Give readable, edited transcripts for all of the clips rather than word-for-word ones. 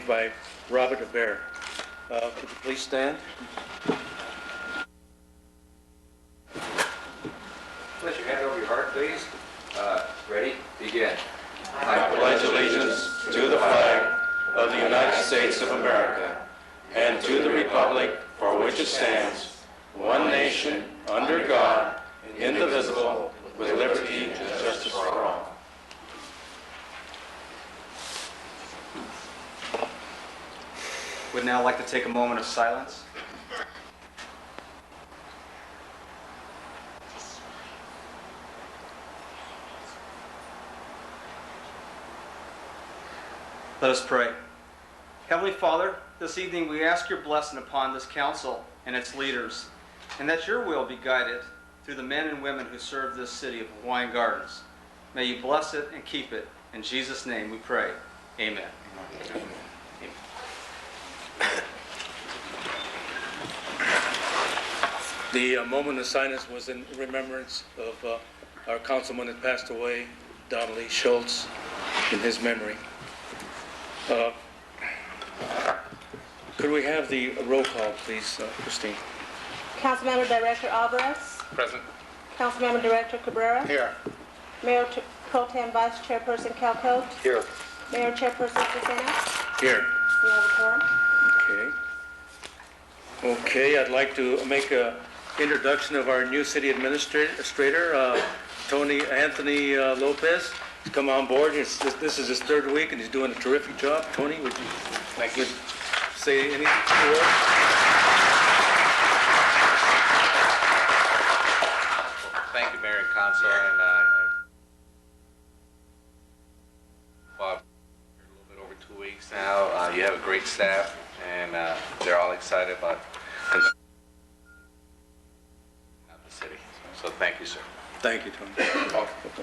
by Robert Bear. Could you please stand? Place your hand over your heart, please. Ready? Begin. I pledge allegiance to the flag of the United States of America and to the republic for which it stands, one nation, under God, indivisible, with liberty and justice for all. Would now like to take a moment of silence. Let us pray. Heavenly Father, this evening we ask your blessing upon this council and its leaders, and that your will be guided through the men and women who serve this city of Hawaiian Gardens. May you bless it and keep it. In Jesus' name we pray. Amen. Amen. The moment of silence was in remembrance of our councilman that passed away, Donnelly Schultz, in his memory. Could we have the roll call, please, Christine? Councilmember Director Alvarez. Present. Councilmember Director Cabrera. Here. Mayor Pro Tem Vice Chairperson Calcote. Here. Mayor Chairperson Cicena. Here. We have a quorum. Okay, I'd like to make an introduction of our new city administrator, Tony Anthony Lopez. He's come on board. This is his third week, and he's doing a terrific job. Tony, would you say anything to us? Thank you, Mayor and Council, and Bob, a little bit over 2 weeks now. You have a great staff, and they're all excited about the city. So thank you, sir. Thank you, Tony.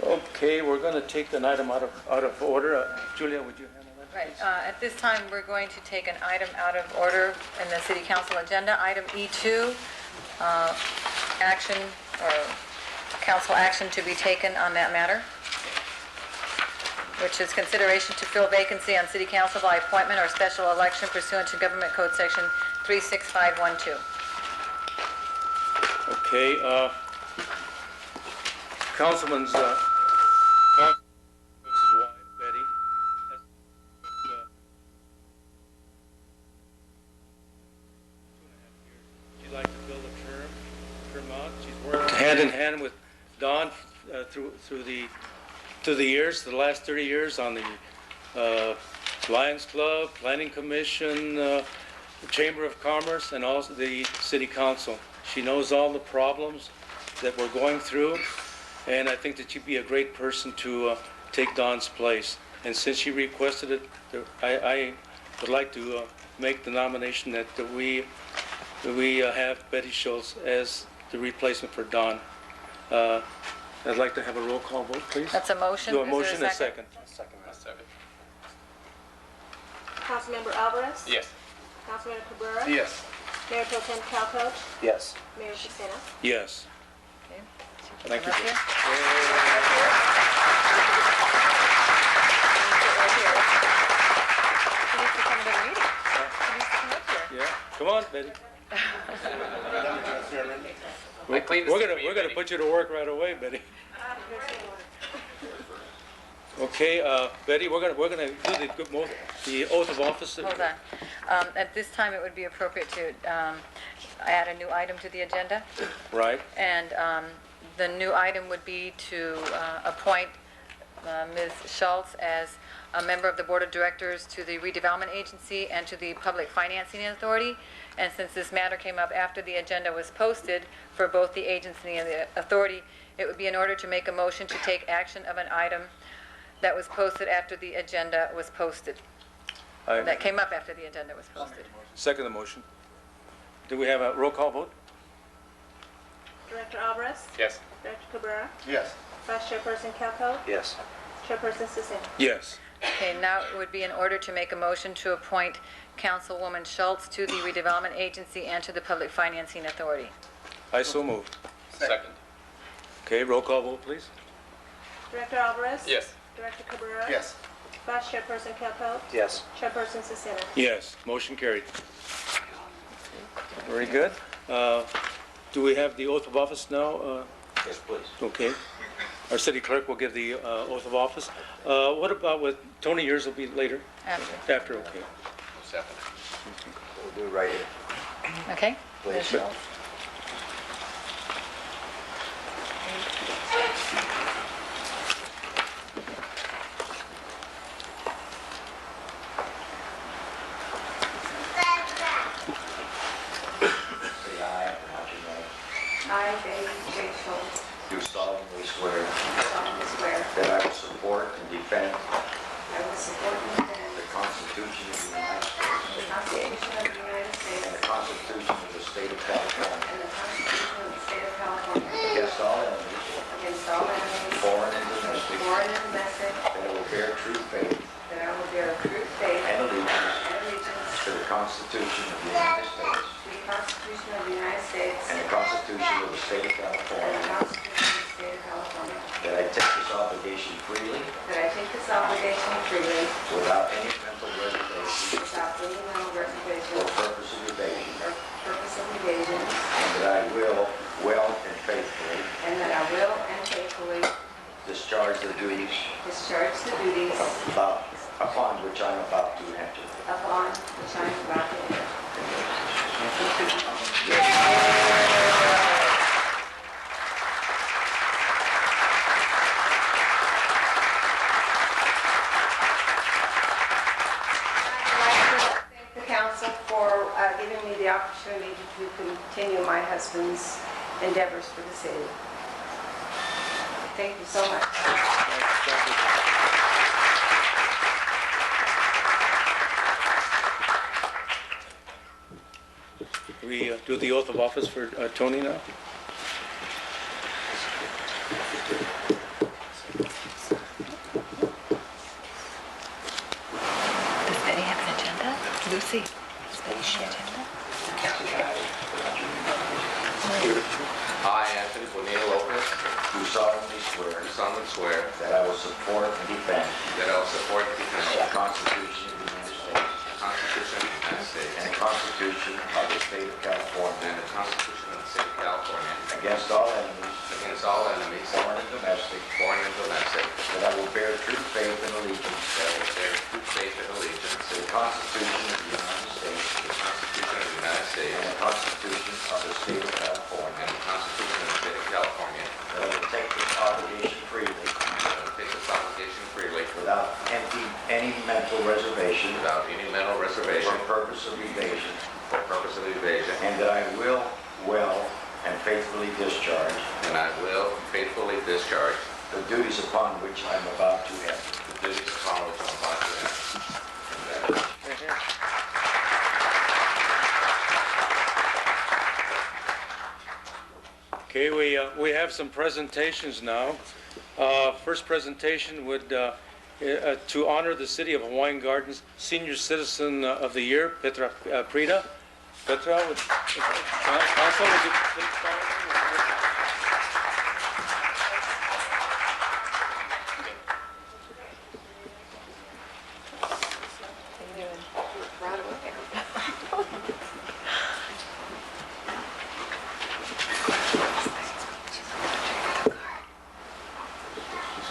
Okay, we're going to take an item out of order. Julia, would you handle that? Right. At this time, we're going to take an item out of order in the City Council agenda. Item E2, action or council action to be taken on that matter, which is consideration to fill vacancy on City Council by appointment or special election pursuant to Government Code Section 36512. Okay, Councilman's Betty has 2.5 years. She'd like to build a term out. She's worked hand in hand with Don through the years, the last 30 years on the Lions Club, Planning Commission, the Chamber of Commerce, and also the City Council. She knows all the problems that we're going through, and I think that she'd be a great person to take Don's place. And since she requested it, I would like to make the nomination that we have Betty Schultz as the replacement for Don. I'd like to have a roll call vote, please. That's a motion. Do a Is there motion and a second. Second. Councilmember Alvarez. Yes. Councilmember Cabrera. Yes. Mayor Pro Tem Calcote. Yes. Mayor Cicena. Yes. Okay. Thank you. Come up here. She needs to come to the meeting. She needs to come up here. Yeah. Come on, Betty. We're gonna put you to work right away, Betty. Okay, Betty, we're gonna do the oath of office. Hold on. At this time, it would be appropriate to add a new item to the agenda. Right. And the new item would be to appoint Ms. Schultz as a member of the Board of Directors to the Redevelopment Agency and to the Public Financing Authority. And since this matter came up after the agenda was posted for both the agency and the authority, it would be in order to make a motion to take action of an item that was posted after the agenda was posted. That came up after the agenda was posted. Second the motion. Do we have a roll call vote? Director Alvarez. Yes. Director Cabrera. Yes. Vice Chairperson Calcote. Yes. Chairperson Cicena. Yes. Okay, now it would be in order to make a motion to appoint Councilwoman Schultz to the Redevelopment Agency and to the Public Financing Authority. I so move. Second. Okay, roll call vote, please. Director Alvarez. Yes. Director Cabrera. Yes. Vice Chairperson Calco. Yes. Chairperson Sisena. Yes, motion carried. Very good. Do we have the oath of office now? Yes, please. Okay. Our city clerk will give the oath of office. What about with Tony? Yours will be later? After. After, okay. Second. We'll do it right here. Okay? Please. Ms. Schultz. Say aye, and what's your name? I, David J. Schultz, Do solemnly swear solemnly swear that I will support and defend I will support and defend the Constitution of the United States the Constitution of the United States and the Constitution of the State of California and the Constitution of the State of California against all enemies, against all enemies, foreign and domestic, foreign and domestic, that I will bear true faith that I will bear true faith and allegiance and allegiance to the Constitution of the United States to the Constitution of the United States and the Constitution of the State of and the California, Constitution of the State of California, that I take this obligation freely that I take this obligation freely without any mental reservation without any mental reservation or purpose of evasion, or purpose of evasion, and that I will well and faithfully and that I will and faithfully discharge the duties discharge the duties upon which I am about to enter. upon which I am about to enter. I'd like to thank the council for giving me the opportunity to continue my husband's endeavors for the city. Thank you so much. We do the oath of office for Tony now? Does Betty have an agenda? Lucy, does Betty have an agenda? I, Anthony Bonilla Lopez, Do solemnly swear do solemnly swear that I will support and defend that I will support and defend the Constitution of the United States the Constitution of the United States and the Constitution of the State of California and the Constitution of the State of California against all enemies, against all enemies, foreign and domestic, foreign and domestic, that I will bear true faith and allegiance that I will bear true faith and allegiance to the Constitution of the United States to the Constitution of the United States and the Constitution of the State of California, and the Constitution of the State of California, that I will take this obligation freely and I will take this obligation freely without any mental reservation without any mental reservation or purpose of evasion, or purpose of evasion, and that I will well and faithfully discharge and I will faithfully discharge the duties upon which I am about to enter. the duties upon which I'm about to enter. Okay, we have some presentations now. First presentation would, to honor the City of Hawaiian Gardens Senior Citizen of the Year, Petra Prida. Petra, council, would you please follow me?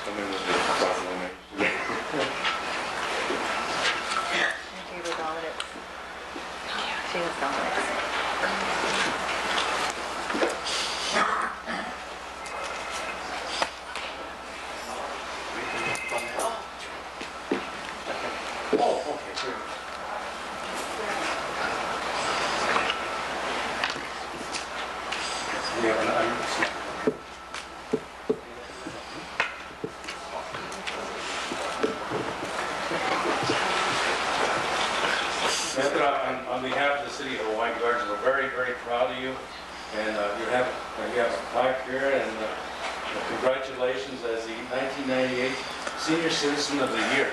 Come in with the proclamation. She was Dominic's. She was Dominic's. Oh, okay, sure. We have an Petra, on behalf of the City of Hawaiian Gardens, we're very, very proud of you. And you have a plaque here, and congratulations as the 1998 Senior Citizen of the Year.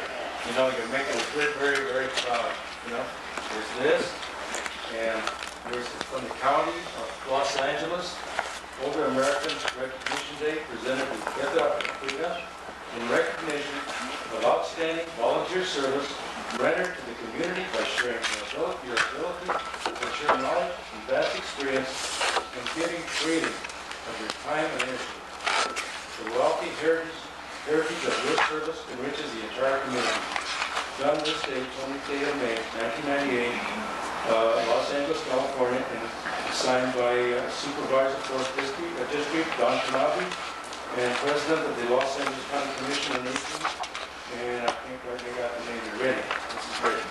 You know, you're making us very, very, very proud. You know, there's this, and there's from the County of Los Angeles, Older American Recognition Day, presented to Petra Prida. in recognition of outstanding volunteer service rendered to the community by sharing your ability to share knowledge and vast experience in giving freely of your time and energy. The wealthy heritage of your service enriches the entire community. Done this day, 20th day of May, 1998, Los Angeles, California, and signed by Supervisor 4th District, Don Kanabi, and President of the Los Angeles County Commission on Aging. And I think they got the name ready. This is great.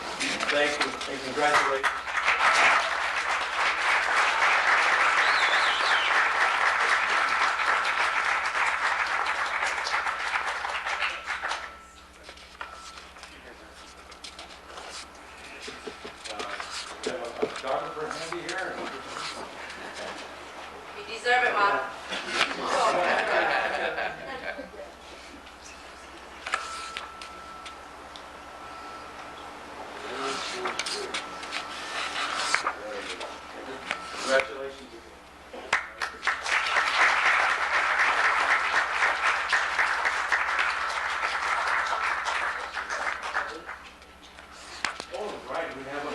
Thank you, and congratulations. We have a photographer handy here. You deserve it, Mom. Congratulations again. Oh, right, we have a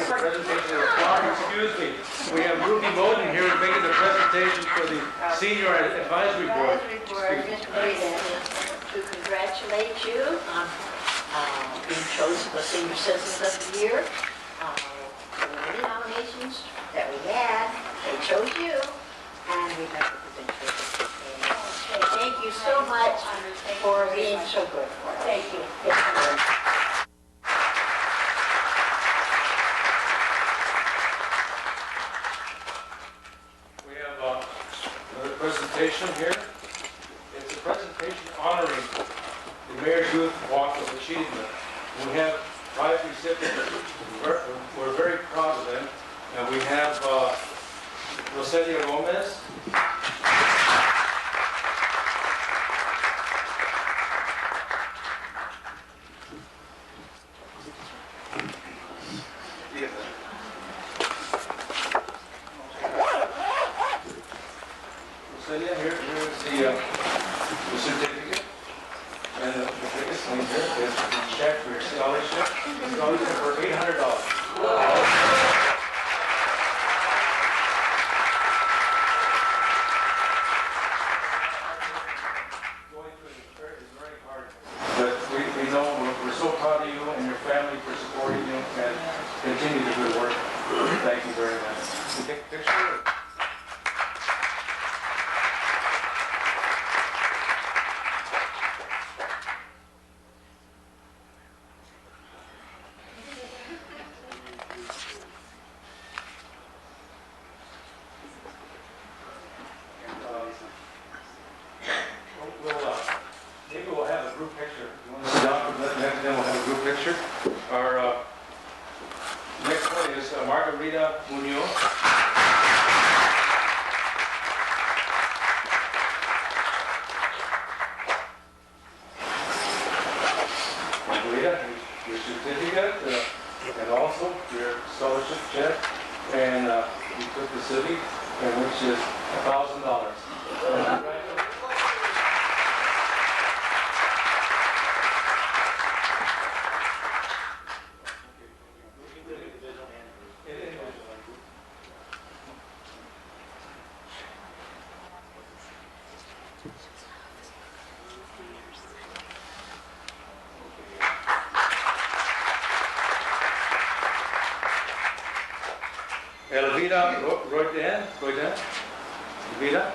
presentation of excuse me. We have Ruby Bowden here making the presentation for the Senior Advisory Board. Mr. President, to congratulate you on being chosen for Senior Citizens of the Year. There were many nominations that we had. They chose you, and we'd like to present you. Okay, thank you so much for being so good for us. Thank you. We have another presentation here. It's a presentation honoring the Mayor's Youth Walk of Achievement. We have 5 recipients. We're very proud of them. And we have Roselia Gomez. Roselia, here's the certificate. And the biggest thing here is the check for your scholarship. Scholarship for $800. Going through it is very hard. But we know we're so proud of you and your family for supporting you and continue the good work. Thank you very much. Can we take a picture? Maybe we'll have a group picture. You want to sit down for the next, then we'll have a group picture. Our next one is Margarita Munoz. Margarita, your certificate and also your scholarship check. And you took the city, and which is $1,000. Elvira Royden. Elvira.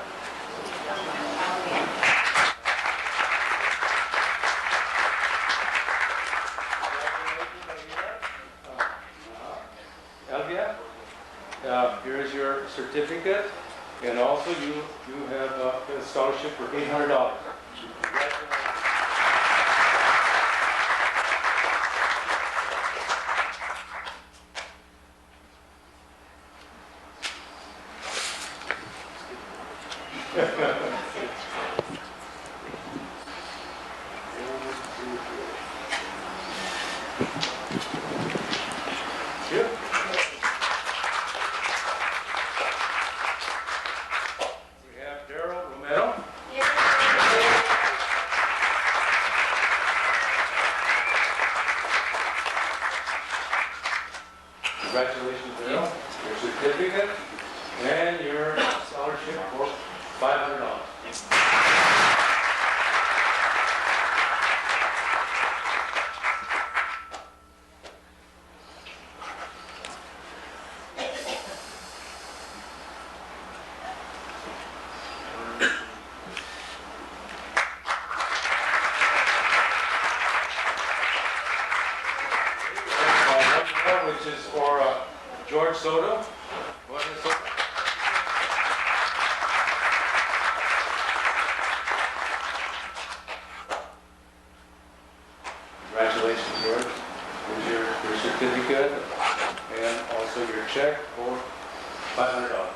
Elvira, here is your certificate, and also you have a scholarship for $800. Here. We have Daryl Romero. Congratulations, Bill. Your certificate and your scholarship for $500. Which is for George Soto. Go ahead, Soto. Congratulations, George. Here's your certificate and also your check for $500.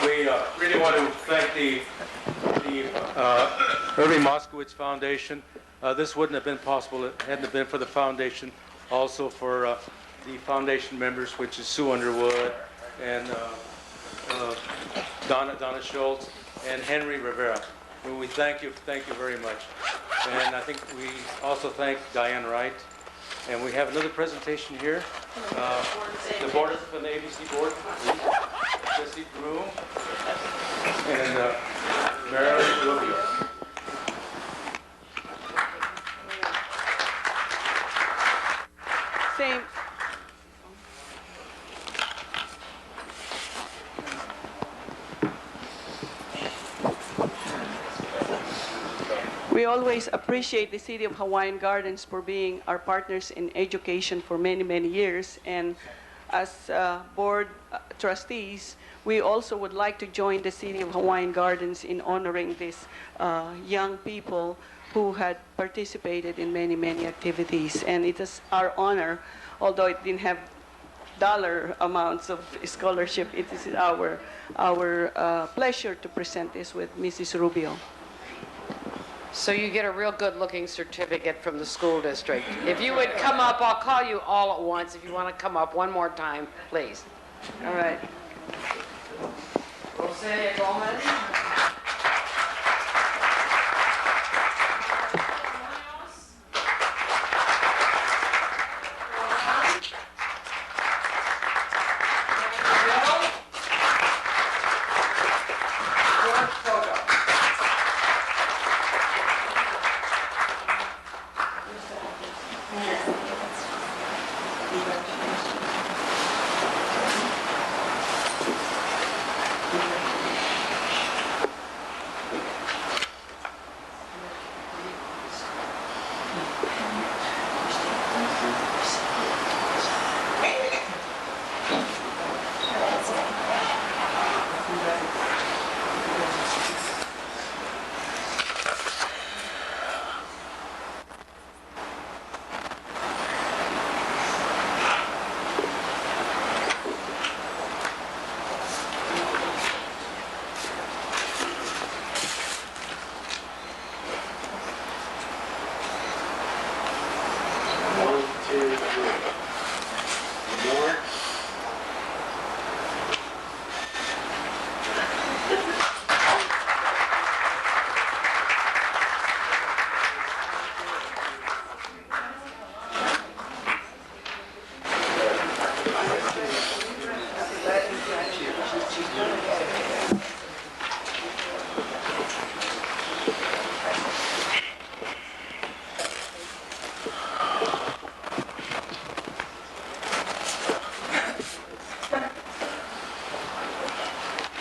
We really want to thank the Irving Moskowitz Foundation. This wouldn't have been possible if it hadn't been for the foundation. Also for the foundation members, which is Sue Underwood and Donna Schultz and Henry Rivera. We thank you very much. And I think we also thank Diane Wright. And we have another presentation here. The board from the ABC board, Jesse Broom and Mary Rubio. Same. We always appreciate the City of Hawaiian Gardens for being our partners in education for many, many years. And as board trustees, we also would like to join the City of Hawaiian Gardens in honoring these young people who had participated in many, many activities. And it is our honor, although it didn't have dollar amounts of scholarship, it is our pleasure to present this with Mrs. Rubio. So you get a real good-looking certificate from the school district. If you would come up, I'll call you all at once. If you want to come up one more time, please. All right. Rosalia Gomez.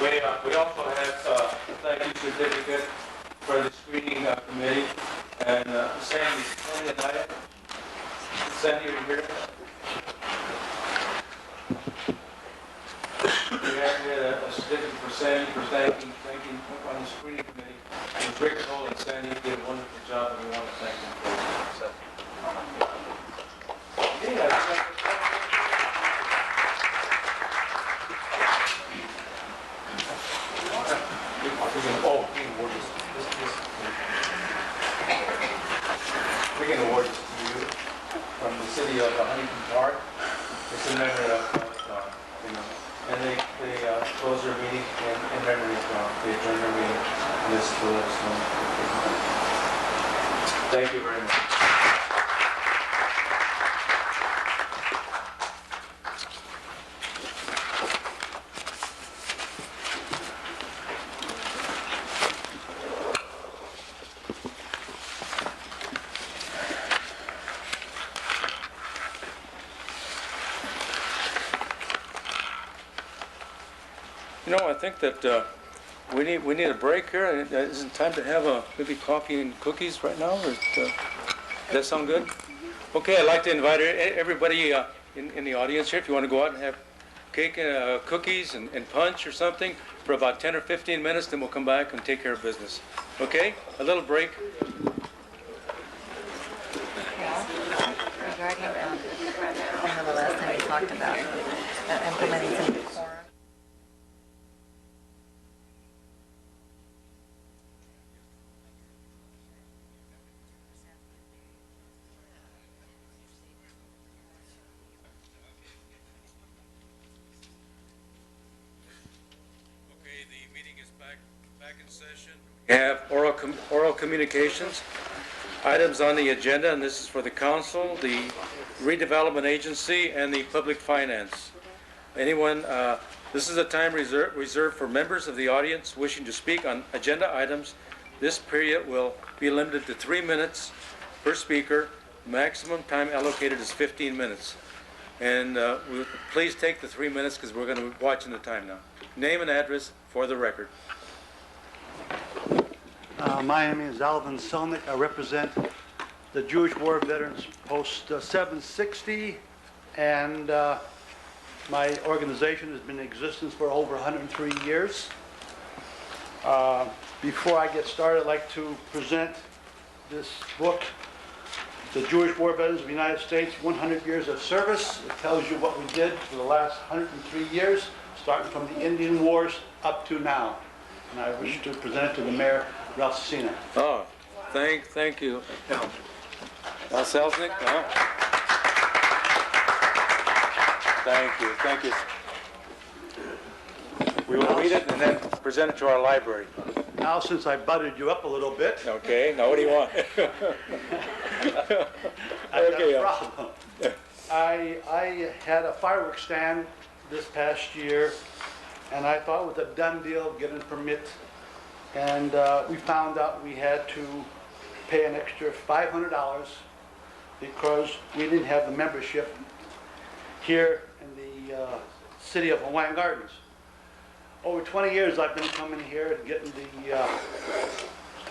We also have a thank you certificate for the screening committee, and Sandy and I, Sandy, are you here? We had a certificate for Sandy for thanking on the screening committee. It was Rick Cole and Sandy did a wonderful job, and we want to thank them for it. We can award this to you from the city of Huntington Park. It's in memory of, and they close their meeting in memory of, they adjourn their meeting, and this is to let us know. Thank you very much. I think that we need a break here. Isn't it time to have maybe coffee and cookies right now? Or does that sound good? Okay, I'd like to invite everybody in the audience here. If you want to go out and have cake and cookies and punch or something for about 10 or 15 minutes, then we'll come back and take care of business. Okay, a little break. Regarding, I know the last time we talked about implementing some reform. Session. We have oral communications, items on the agenda, and this is for the council, the redevelopment agency, and the public finance. Anyone, this is a time reserved for members of the audience wishing to speak on agenda items. This period will be limited to 3 minutes per speaker. Maximum time allocated is 15 minutes. And please take the 3 minutes because we're going to be watching the time now. Name and address for the record. My name is Alvin Selnick. I represent the Jewish War Veterans Post 760, and my organization has been in existence for over 103 years. Before I get started, I'd like to present this book, The Jewish War Veterans of the United States, 100 Years of Service. It tells you what we did for the last 103 years, starting from the Indian Wars up to now. And I wish to present it to the Mayor, Ralph Cena. Oh, thank you. Al Selznick? Thank you. We will read it and then present it to our library. Now, since I buttered you up a little bit. Okay, now what do you want? I got a problem. I had a fireworks stand this past year, and I thought it was a done deal, getting a permit. And we found out we had to pay an extra $500 because we didn't have the membership here in the city of Hawaiian Gardens. Over 20 years I've been coming here and getting the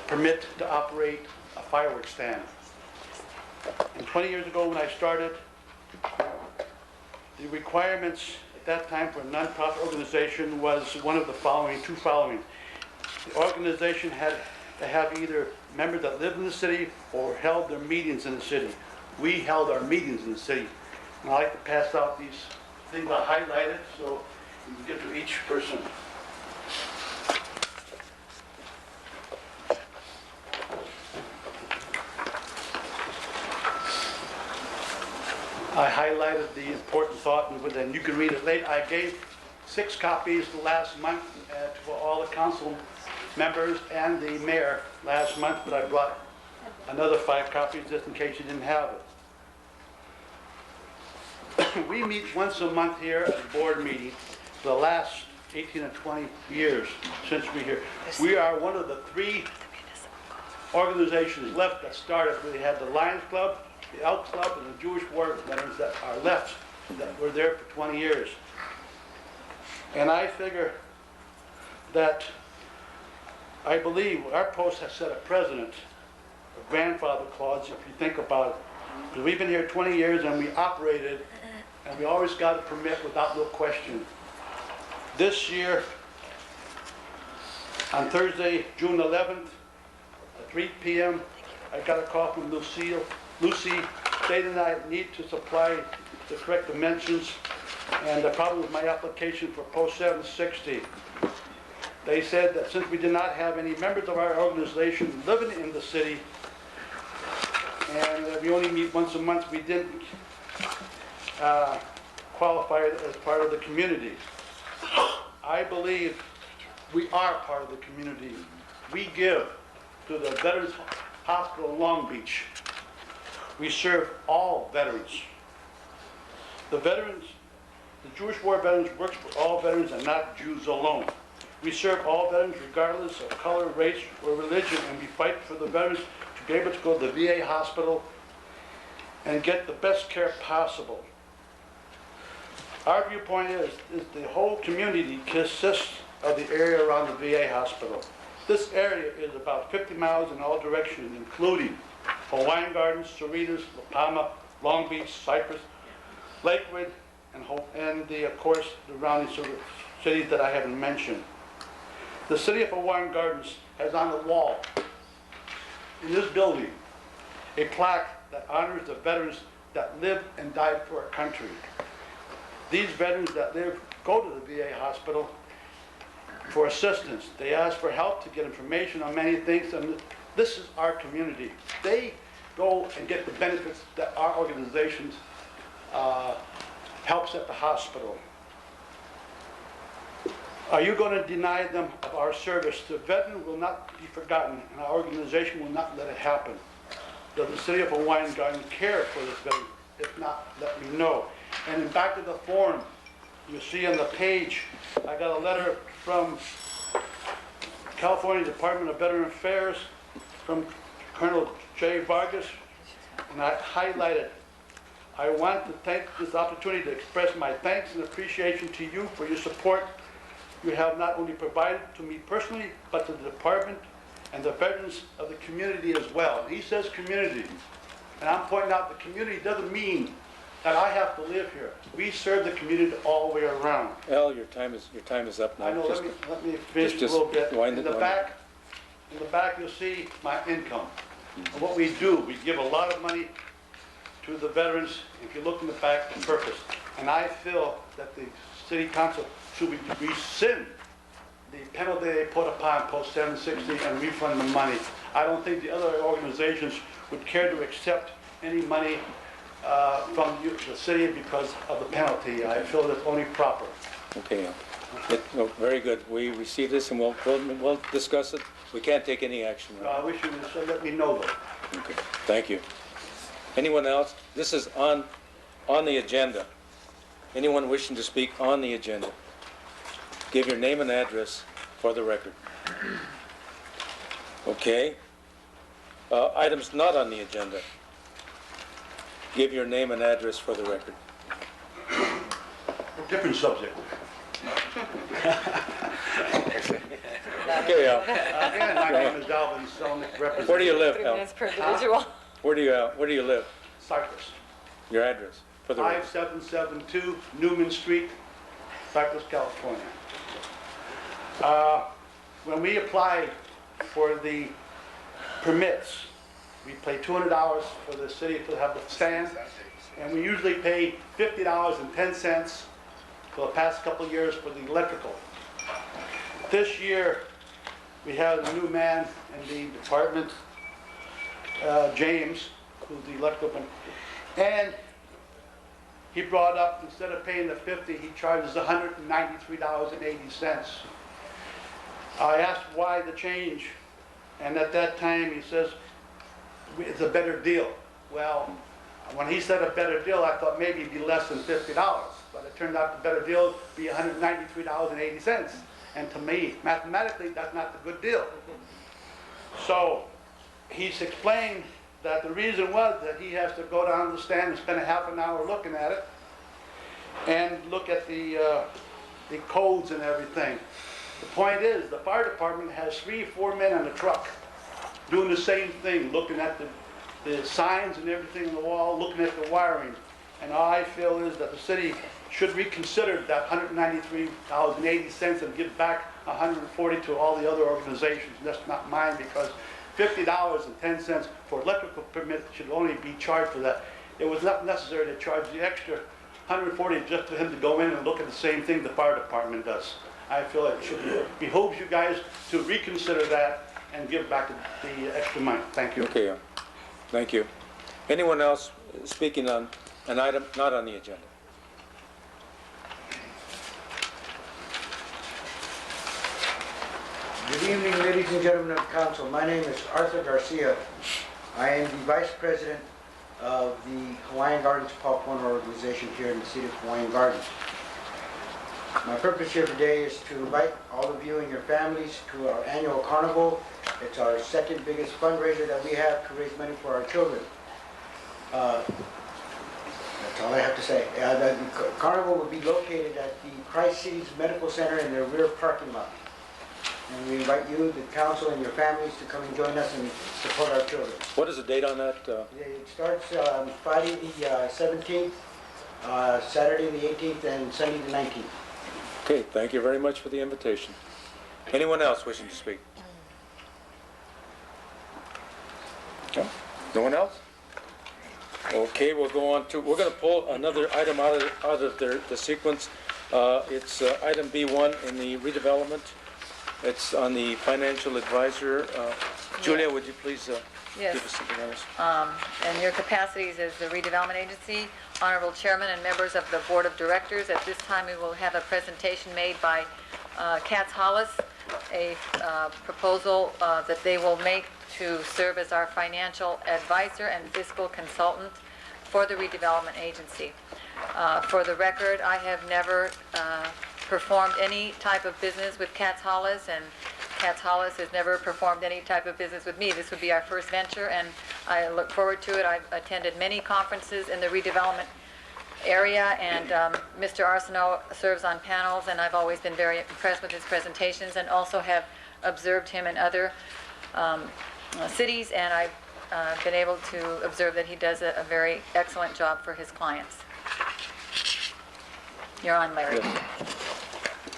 permit to operate a fireworks stand. And 20 years ago when I started, the requirements at that time for a nonprofit organization was one of the two following. The organization had to have either members that lived in the city or held their meetings in the city. We held our meetings in the city. And I like to pass out these things I highlighted so you can get to each person. I highlighted the important thought, and you can read it later. I gave 6 copies last month to all the council members and the mayor last month, but I brought another 5 copies just in case you didn't have it. We meet once a month here at the board meeting for the last 18 or 20 years since we're here. We are one of the 3 organizations left that started. We had the Lions Club, the Elks Club, and the Jewish War Veterans that are left, that were there for 20 years. And I figure that I believe our post has set a precedent, a grandfather clause, if you think about it. Because we've been here 20 years and we operated, and we always got a permit without no question. This year, on Thursday, June 11th, at 3 p.m., I got a call from Lucy stating that I need to supply the correct dimensions and the problem with my application for post 760. They said that since we did not have any members of our organization living in the city, and we only meet once a month, we didn't qualify as part of the community. I believe we are part of the community. We give to the Veterans Hospital in Long Beach. We serve all veterans. The veterans, the Jewish War Veterans works for all veterans and not Jews alone. We serve all veterans regardless of color, race, or religion, and we fight for the veterans to be able to go to the VA hospital and get the best care possible. Our viewpoint is the whole community consists of the area around the VA hospital. This area is about 50 miles in all directions, including Hawaiian Gardens, Cerritos, La Palma, Long Beach, Cypress, Lakewood, and of course, the surrounding cities that I haven't mentioned. The city of Hawaiian Gardens has on the wall in this building a plaque that honors the veterans that lived and died for our country. These veterans that live go to the VA hospital for assistance. They ask for help to get information on many things, and this is our community. They go and get the benefits that our organization helps at the hospital. Are you going to deny them of our service? The veteran will not be forgotten, and our organization will not let it happen. Does the city of Hawaiian Gardens care for this veteran? If not, let me know. And in back of the form, you see on the page, I got a letter from California Department of Veteran Affairs from Colonel J. Vargas, and I highlighted, I want to take this opportunity to express my thanks and appreciation to you for your support you have not only provided to me personally, but to the department and the veterans of the community as well. And he says community, and I'm pointing out the community doesn't mean that I have to live here. We serve the community all the way around. Al, your time is up now. I know, let me finish a little bit. In the back you'll see my income. And what we do, we give a lot of money to the veterans. If you look in the back, the purpose. And I feel that the city council should rescind the penalty they put upon post 760 and refund the money. I don't think the other organizations would care to accept any money from the city because of the penalty. I feel that's only proper. Okay, no, very good. We received this and we'll discuss it. We can't take any action. Right? I wish you would let me know though. Okay, thank you. Anyone else? This is on the agenda. Anyone wishing to speak on the agenda? Give your name and address for the record. Okay. Items not on the agenda. Give your name and address for the record. Different subject. Okay, Al. Again, my name is Alvin Selnick, representing. Where do you live, 30 Al? minutes per individual. Where do you live? Cypress. Your address for the record. 5772 Newman Street, Cypress, California. When we applied for the permits, we pay $200 for the city to have the stand, and we usually pay $50.10 for the past couple of years for the electrical. This year, we have a new man in the department, James, who's the electrical man, and he brought up, instead of paying the $50, he charges $193.80. I asked why the change, and at that time he says, it's a better deal. Well, when he said a better deal, I thought maybe it'd be less than $50, but it turned out the better deal would be $193.80. And to me, mathematically, that's not the good deal. So he's explained that the reason was that he has to go down to the stand and spend a half an hour looking at it and look at the codes and everything. The point is, the fire department has 3 or 4 men on the truck doing the same thing, looking at the signs and everything on the wall, looking at the wiring. And all I feel is that the city should reconsider that $193.80 and give back $140 to all the other organizations. That's not mine, because $50.10 for electrical permit should only be charged for that. It was not necessary to charge the extra $140 just for him to go in and look at the same thing the fire department does. I feel it should behooves you guys to reconsider that and give back the extra money. Thank you. Okay, thank you. Anyone else speaking on an item not on the agenda? Good evening, ladies and gentlemen of council. My name is Arthur Garcia. I am the vice president of the Hawaiian Gardens Paul Corner organization here in the city of Hawaiian Gardens. My purpose here today is to invite all of you and your families to our annual carnival. It's our second biggest fundraiser that we have to raise money for our children. That's all I have to say. The carnival will be located at the Tri-Cities Medical Center in their rear parking lot. And we invite you, the council, and your families to come and join us and support our children. What is the date on that? It starts Friday the 17th, Saturday the 18th, and Sunday the 19th. Okay, thank you very much for the invitation. Anyone else wishing to speak? No? No one else? Okay, we'll go on to, we're going to pull another item out of the sequence. It's item B1 in the redevelopment. It's on the financial advisor. Julia, would you please Yes. give us something on this? And your capacities as the redevelopment agency, honorable chairman and members of the board of directors. At this time, we will have a presentation made by Katz Hollis, a proposal that they will make to serve as our financial advisor and fiscal consultant for the redevelopment agency. For the record, I have never performed any type of business with Katz Hollis, and Katz Hollis has never performed any type of business with me. This would be our first venture, and I look forward to it. I've attended many conferences in the redevelopment area, and Mr. Arsenault serves on panels, and I've always been very impressed with his presentations, and also have observed him in other cities, and I've been able to observe that he does a very excellent job for his clients. You're on, Larry.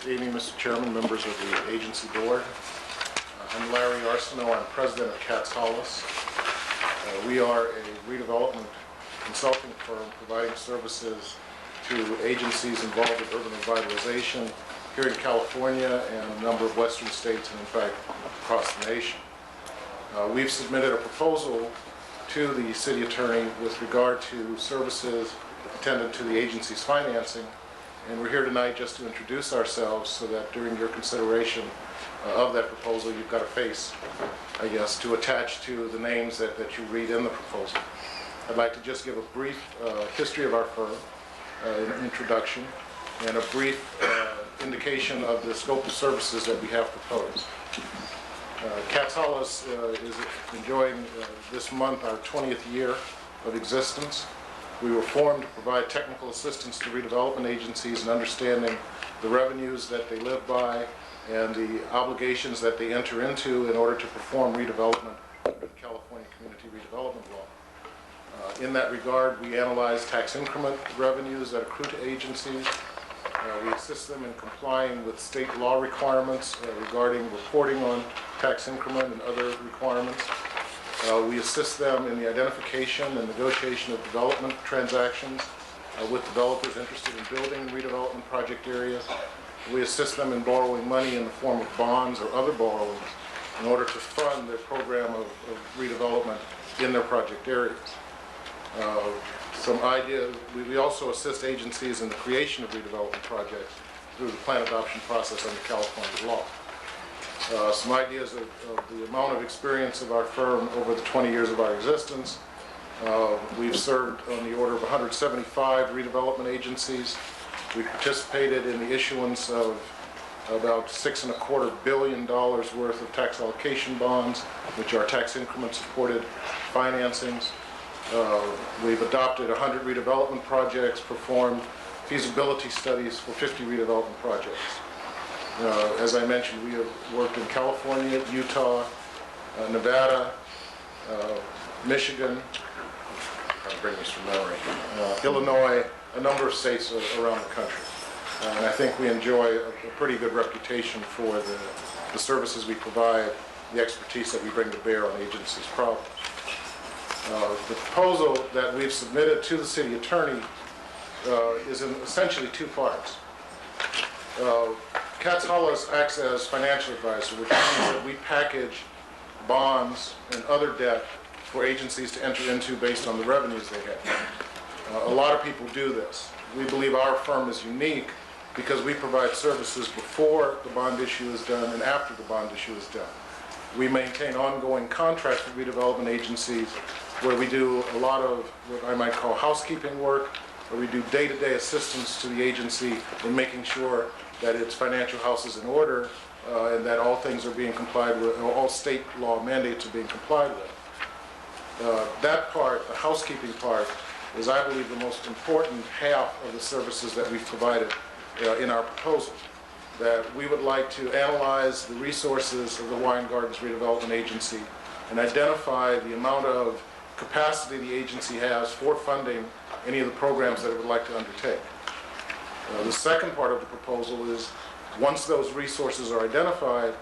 Good evening, Mr. Chairman, members of the agency board. I'm Larry Arsenault. I'm president of Katz Hollis. We are a redevelopment consulting firm providing services to agencies involved in urban revitalization here in California and a number of western states, and in fact across the nation. We've submitted a proposal to the city attorney with regard to services attendant to the agency's financing, and we're here tonight just to introduce ourselves so that during your consideration of that proposal, you've got a face, I guess, to attach to the names that you read in the proposal. I'd like to just give a brief history of our firm, an introduction, and a brief indication of the scope of services that we have proposed. Katz Hollis is enjoying this month our 20th year of existence. We were formed to provide technical assistance to redevelopment agencies in understanding the revenues that they live by and the obligations that they enter into in order to perform redevelopment under the California Community Redevelopment Law. In that regard, we analyze tax increment revenues that accrue to agencies. We assist them in complying with state law requirements regarding reporting on tax increment and other requirements. We assist them in the identification and negotiation of development transactions with developers interested in building redevelopment project areas. We assist them in borrowing money in the form of bonds or other borrowings in order to fund their program of redevelopment in their project areas. We also assist agencies in the creation of redevelopment projects through the plan adoption process under California law. Some ideas of the amount of experience of our firm over the 20 years of our existence. We've served on the order of 175 redevelopment agencies. We participated in the issuance of about $6.25 billion worth of tax allocation bonds, which are tax increment supported financings. We've adopted 100 redevelopment projects, performed feasibility studies for 50 redevelopment projects. As I mentioned, we have worked in California, Utah, Nevada, Michigan, I'm bringing this from memory, Illinois, a number of states around the country. And I think we enjoy a pretty good reputation for the services we provide, the expertise that we bring to bear on the agency's problems. The proposal that we've submitted to the city attorney is in essentially two parts. Katz Hollis acts as financial advisor, which means that we package bonds and other debt for agencies to enter into based on the revenues they have. A lot of people do this. We believe our firm is unique because we provide services before the bond issue is done and after the bond issue is done. We maintain ongoing contracts with redevelopment agencies where we do a lot of what I might call housekeeping work, where we do day-to-day assistance to the agency in making sure that its financial house is in order and that all things are being complied with, all state law mandates are being complied with. That part, the housekeeping part, is I believe the most important half of the services that we've provided in our proposal. That we would like to analyze the resources of the Hawaiian Gardens Redevelopment Agency and identify the amount of capacity the agency has for funding any of the programs that it would like to undertake. The second part of the proposal is, once those resources are identified,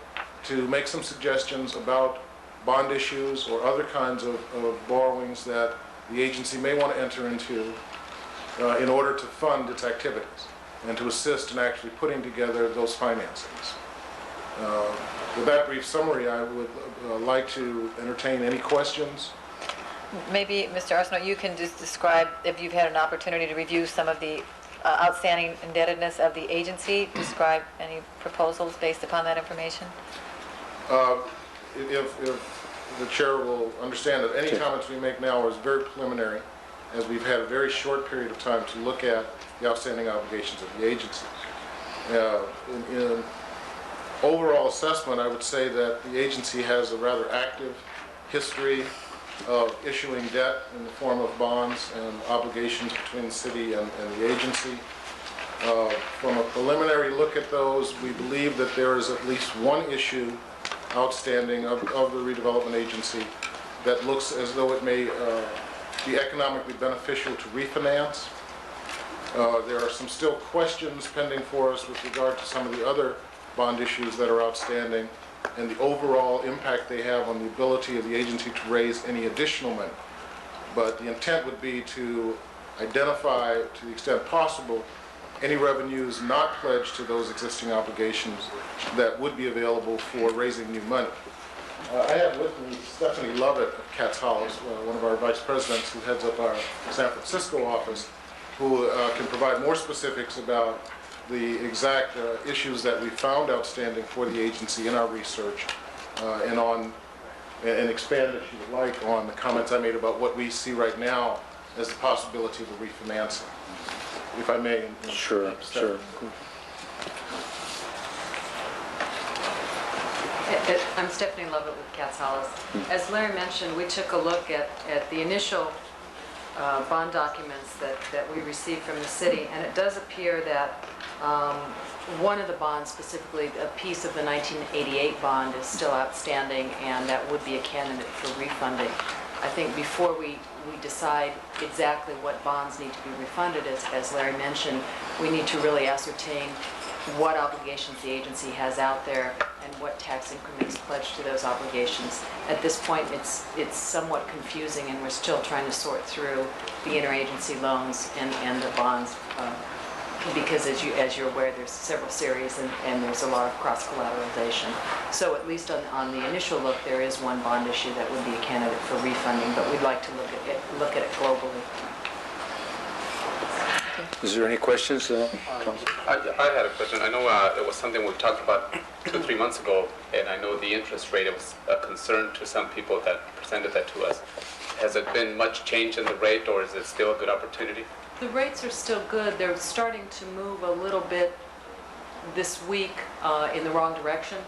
to make some suggestions about bond issues or other kinds of borrowings that the agency may want to enter into in order to fund its activities and to assist in actually putting together those financings. With that brief summary, I would like to entertain any questions. Maybe, Mr. Arsenault, you can just describe, if you've had an opportunity to review some of the outstanding indebtedness of the agency, describe any proposals based upon that information? If the chair will understand that any comments we make now are very preliminary, as we've had a very short period of time to look at the outstanding obligations of the agency. In overall assessment, I would say that the agency has a rather active history of issuing debt in the form of bonds and obligations between the city and the agency. From a preliminary look at those, we believe that there is at least one issue outstanding of the redevelopment agency that looks as though it may be economically beneficial to refinance. There are some still questions pending for us with regard to some of the other bond issues that are outstanding and the overall impact they have on the ability of the agency to raise any additional money. But the intent would be to identify, to the extent possible, any revenues not pledged to those existing obligations that would be available for raising new money. I have with me Stephanie Lovett of Katz Hollis, one of our vice presidents who heads up our San Francisco office, who can provide more specifics about the exact issues that we found outstanding for the agency in our research and expand, if you would like, on the comments I made about what we see right now as the possibility of a refinancing. If I may. Sure. I'm Stephanie Lovett with Katz Hollis. As Larry mentioned, we took a look at the initial bond documents that we received from the city, and it does appear that one of the bonds, specifically a piece of the 1988 bond, is still outstanding, and that would be a candidate for refunding. I think before we decide exactly what bonds need to be refunded, as Larry mentioned, we need to really ascertain what obligations the agency has out there and what tax increments pledged to those obligations. At this point, it's somewhat confusing, and we're still trying to sort through the interagency loans and the bonds, because as you're aware, there's several series and there's a lot of cross-collateralization. So at least on the initial look, there is one bond issue that would be a candidate for refunding, but we'd like to look at it globally. Is there any questions, Council? I had a question. I know it was something we talked about 2 or 3 months ago, and I know the interest rate was a concern to some people that presented that to us. Has it been much change in the rate, or is it still a good opportunity? The rates are still good. They're starting to move a little bit this week in the wrong direction.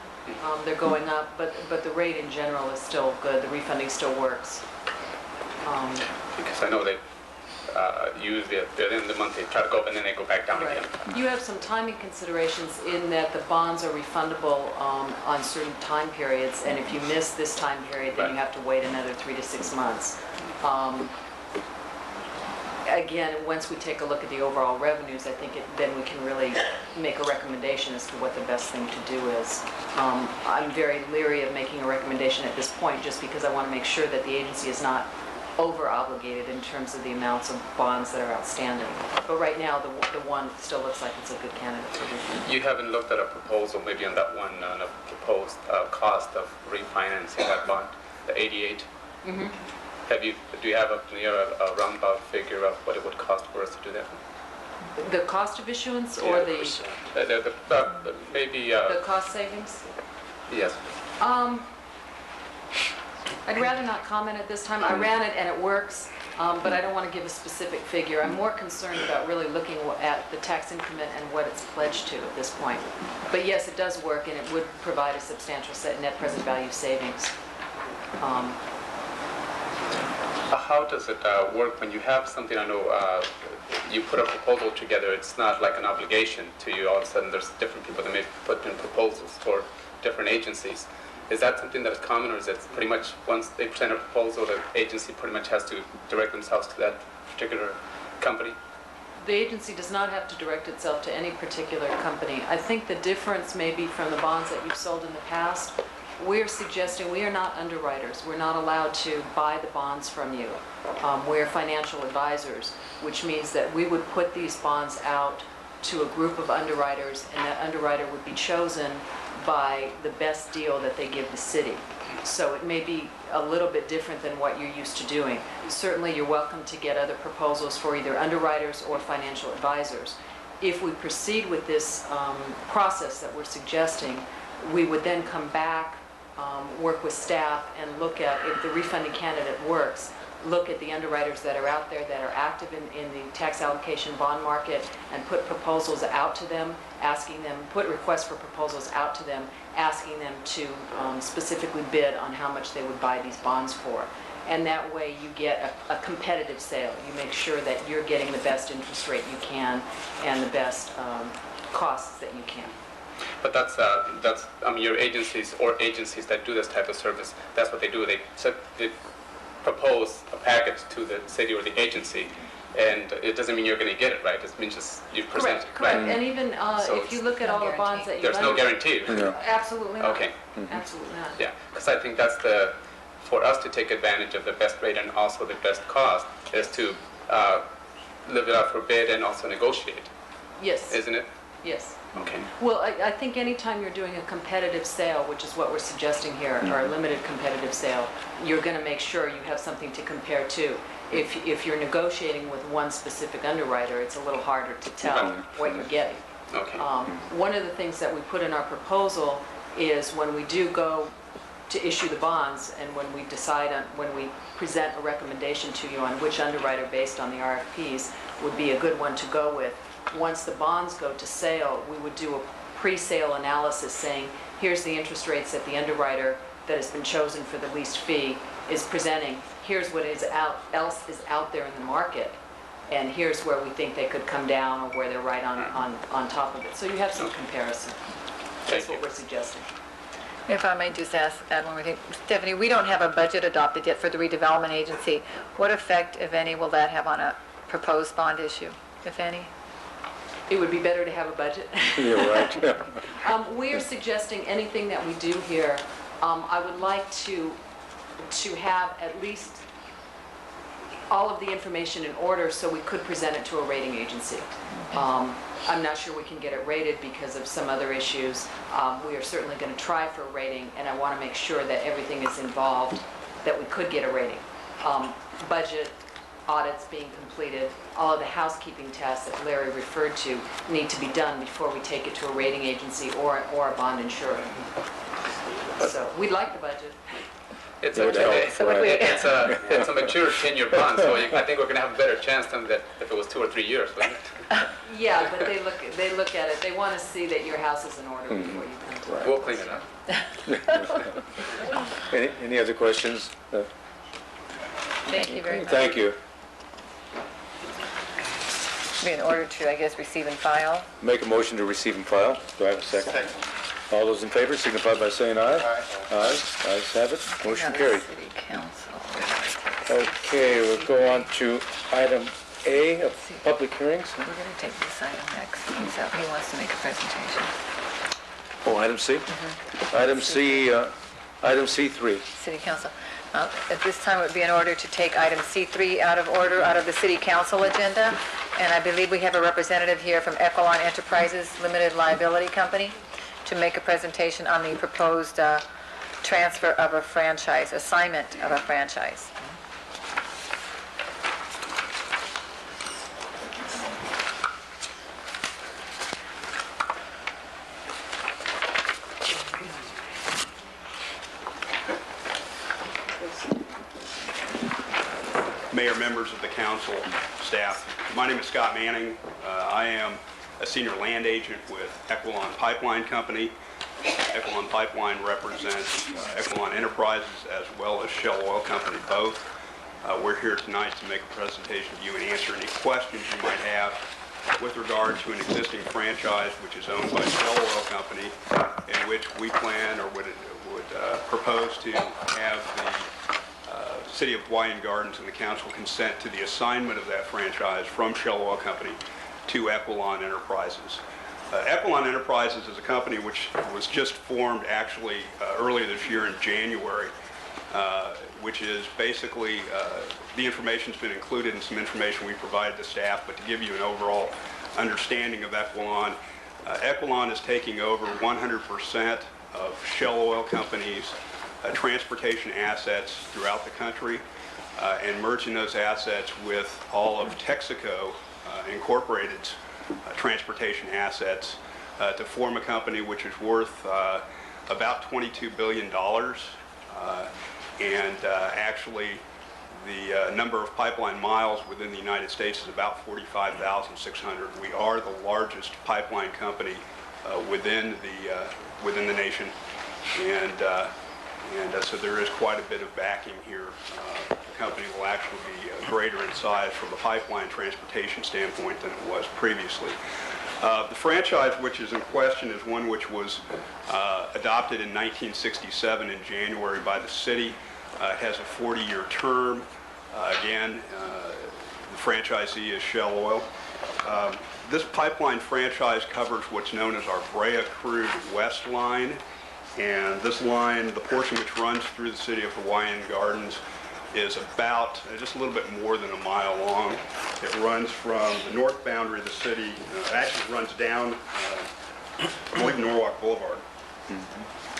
They're going up, but the rate in general is still good. The refunding still works. Because I know usually at the end of the month they try to go up and then they go back down Right. again. You have some timing considerations in that the bonds are refundable on certain time periods, and if you miss this time period, then you have to wait another 3 to 6 months. Again, once we take a look at the overall revenues, I think then we can really make a recommendation as to what the best thing to do is. I'm very leery of making a recommendation at this point, just because I want to make sure that the agency is not over-obligated in terms of the amounts of bonds that are outstanding. But right now, the one still looks like it's a good candidate for review. You haven't looked at a proposal, maybe on that one, on a proposed cost of refinancing that bond, the 88? Mhm. Do you have a roundabout figure of what it would cost for us to do that? The cost of issuance or maybe... the cost savings? Yes. I'd rather not comment at this time. I ran it and it works, but I don't want to give a specific figure. I'm more concerned about really looking at the tax increment and what it's pledged to at this point. But yes, it does work, and it would provide a substantial net present value savings. How does it work when you have something, I know you put a proposal together, it's not like an obligation to you, all of a sudden there's different people that may put in proposals for different agencies. Is that something that is common, or is it pretty much once they present a proposal, the agency pretty much has to direct themselves to that particular company? The agency does not have to direct itself to any particular company. I think the difference may be from the bonds that you've sold in the past. We're suggesting we are not underwriters. We're not allowed to buy the bonds from you. We're financial advisors, which means that we would put these bonds out to a group of underwriters, and that underwriter would be chosen by the best deal that they give the city. So it may be a little bit different than what you're used to doing. Certainly, you're welcome to get other proposals for either underwriters or financial advisors. If we proceed with this process that we're suggesting, we would then come back, work with staff, and look at, if the refunding candidate works, look at the underwriters that are out there that are active in the tax allocation bond market, and put proposals out to them, asking them, put requests for proposals out to them, asking them to specifically bid on how much they would buy these bonds for. And that way you get a competitive sale. You make sure that you're getting the best interest rate you can and the best costs that you can. But that's I mean, your agencies or agencies that do this type of service, that's what they do. They propose a package to the city or the agency, and it doesn't mean you're going to get it, right? It means just you present it. Correct. Right? And even So if you look at all the bonds that you've there's no guarantee. Absolutely not. Okay. Absolutely not. Yeah, because I think that's for us to take advantage of the best rate and also the best cost is to live it out for bid and also negotiate. Yes. Isn't it? Yes. Okay. Well, I think anytime you're doing a competitive sale, which is what we're suggesting here, or a limited competitive sale, you're going to make sure you have something to compare to. If you're negotiating with one specific underwriter, it's a little harder to tell what you're getting. Okay. One of the things that we put in our proposal is when we do go to issue the bonds, and when we decide on, when we present a recommendation to you on which underwriter based on the RFPs would be a good one to go with, once the bonds go to sale, we would do a pre-sale analysis saying, here's the interest rates that the underwriter that has been chosen for the least fee is presenting, here's what else is out there in the market, and here's where we think they could come down or where they're right on top of it. So you have some comparison. That's what we're suggesting. If I may just add one more thing. Stephanie, we don't have a budget adopted yet for the redevelopment agency. What effect, if any, will that have on a proposed bond issue, if any? It would be better to have a budget. You're right. We are suggesting anything that we do here, I would like to have at least all of the information in order so we could present it to a rating agency. I'm not sure we can get it rated because of some other issues. We are certainly going to try for a rating, and I want to make sure that everything is involved that we could get a rating. Budget, audits being completed, all of the housekeeping tasks that Larry referred to need to be done before we take it to a rating agency or a bond insurer. So we'd like the budget. It's a mature 10-year bond, so I think we're going to have a better chance than that if it was 2 or 3 years, wouldn't it? Yeah, but they look at it. They want to see that your house is in order before you come to it. We'll clean it up. Any other questions? Thank you very much. Thank you. Be in order to, I guess, receive and file. Make a motion to receive and file. Do I have a second? All those in favor signify by saying aye. Aye. Ayes have it. Motion carried. City Council. Okay, we'll go on to item A of public hearings. We're going to take this item next. He wants to make a presentation. Oh, item C? Item C, item C3. City Council. At this time, it would be in order to take item C3 out of order, out of the City Council agenda. And I believe we have a representative here from Echelon Enterprises Limited Liability Company to make a presentation on the proposed transfer of a franchise, assignment of a franchise. Mayor, members of the council, staff. My name is Scott Manning. I am a senior land agent with Echelon Pipeline Company. Echelon Pipeline represents Echelon Enterprises as well as Shell Oil Company both. We're here tonight to make a presentation to you and answer any questions you might have with regard to an existing franchise which is owned by Shell Oil Company, in which we plan or would propose to have the City of Hawaiian Gardens and the council consent to the assignment of that franchise from Shell Oil Company to Echelon Enterprises. Echelon Enterprises is a company which was just formed actually earlier this year in January, which is basically, the information's been included in some information we provided to staff, but to give you an overall understanding of Echelon, Echelon is taking over 100% of Shell Oil Company's transportation assets throughout the country and merging those assets with all of Texaco Incorporated's transportation assets to form a company which is worth about $22 billion. Actually, the number of pipeline miles within the United States is about 45,600. We are the largest pipeline company within the nation, and so there is quite a bit of backing here. The company will actually be greater in size from a pipeline transportation standpoint than it was previously. The franchise which is in question is one which was adopted in 1967 in January by the city. It has a 40-year term. Again, the franchisee is Shell Oil. This pipeline franchise covers what's known as our Brea Crude West line. And this line, the portion which runs through the City of Hawaiian Gardens, is about just a little bit more than a mile long. It runs from the north boundary of the city, actually runs down, I believe, Norwalk Boulevard.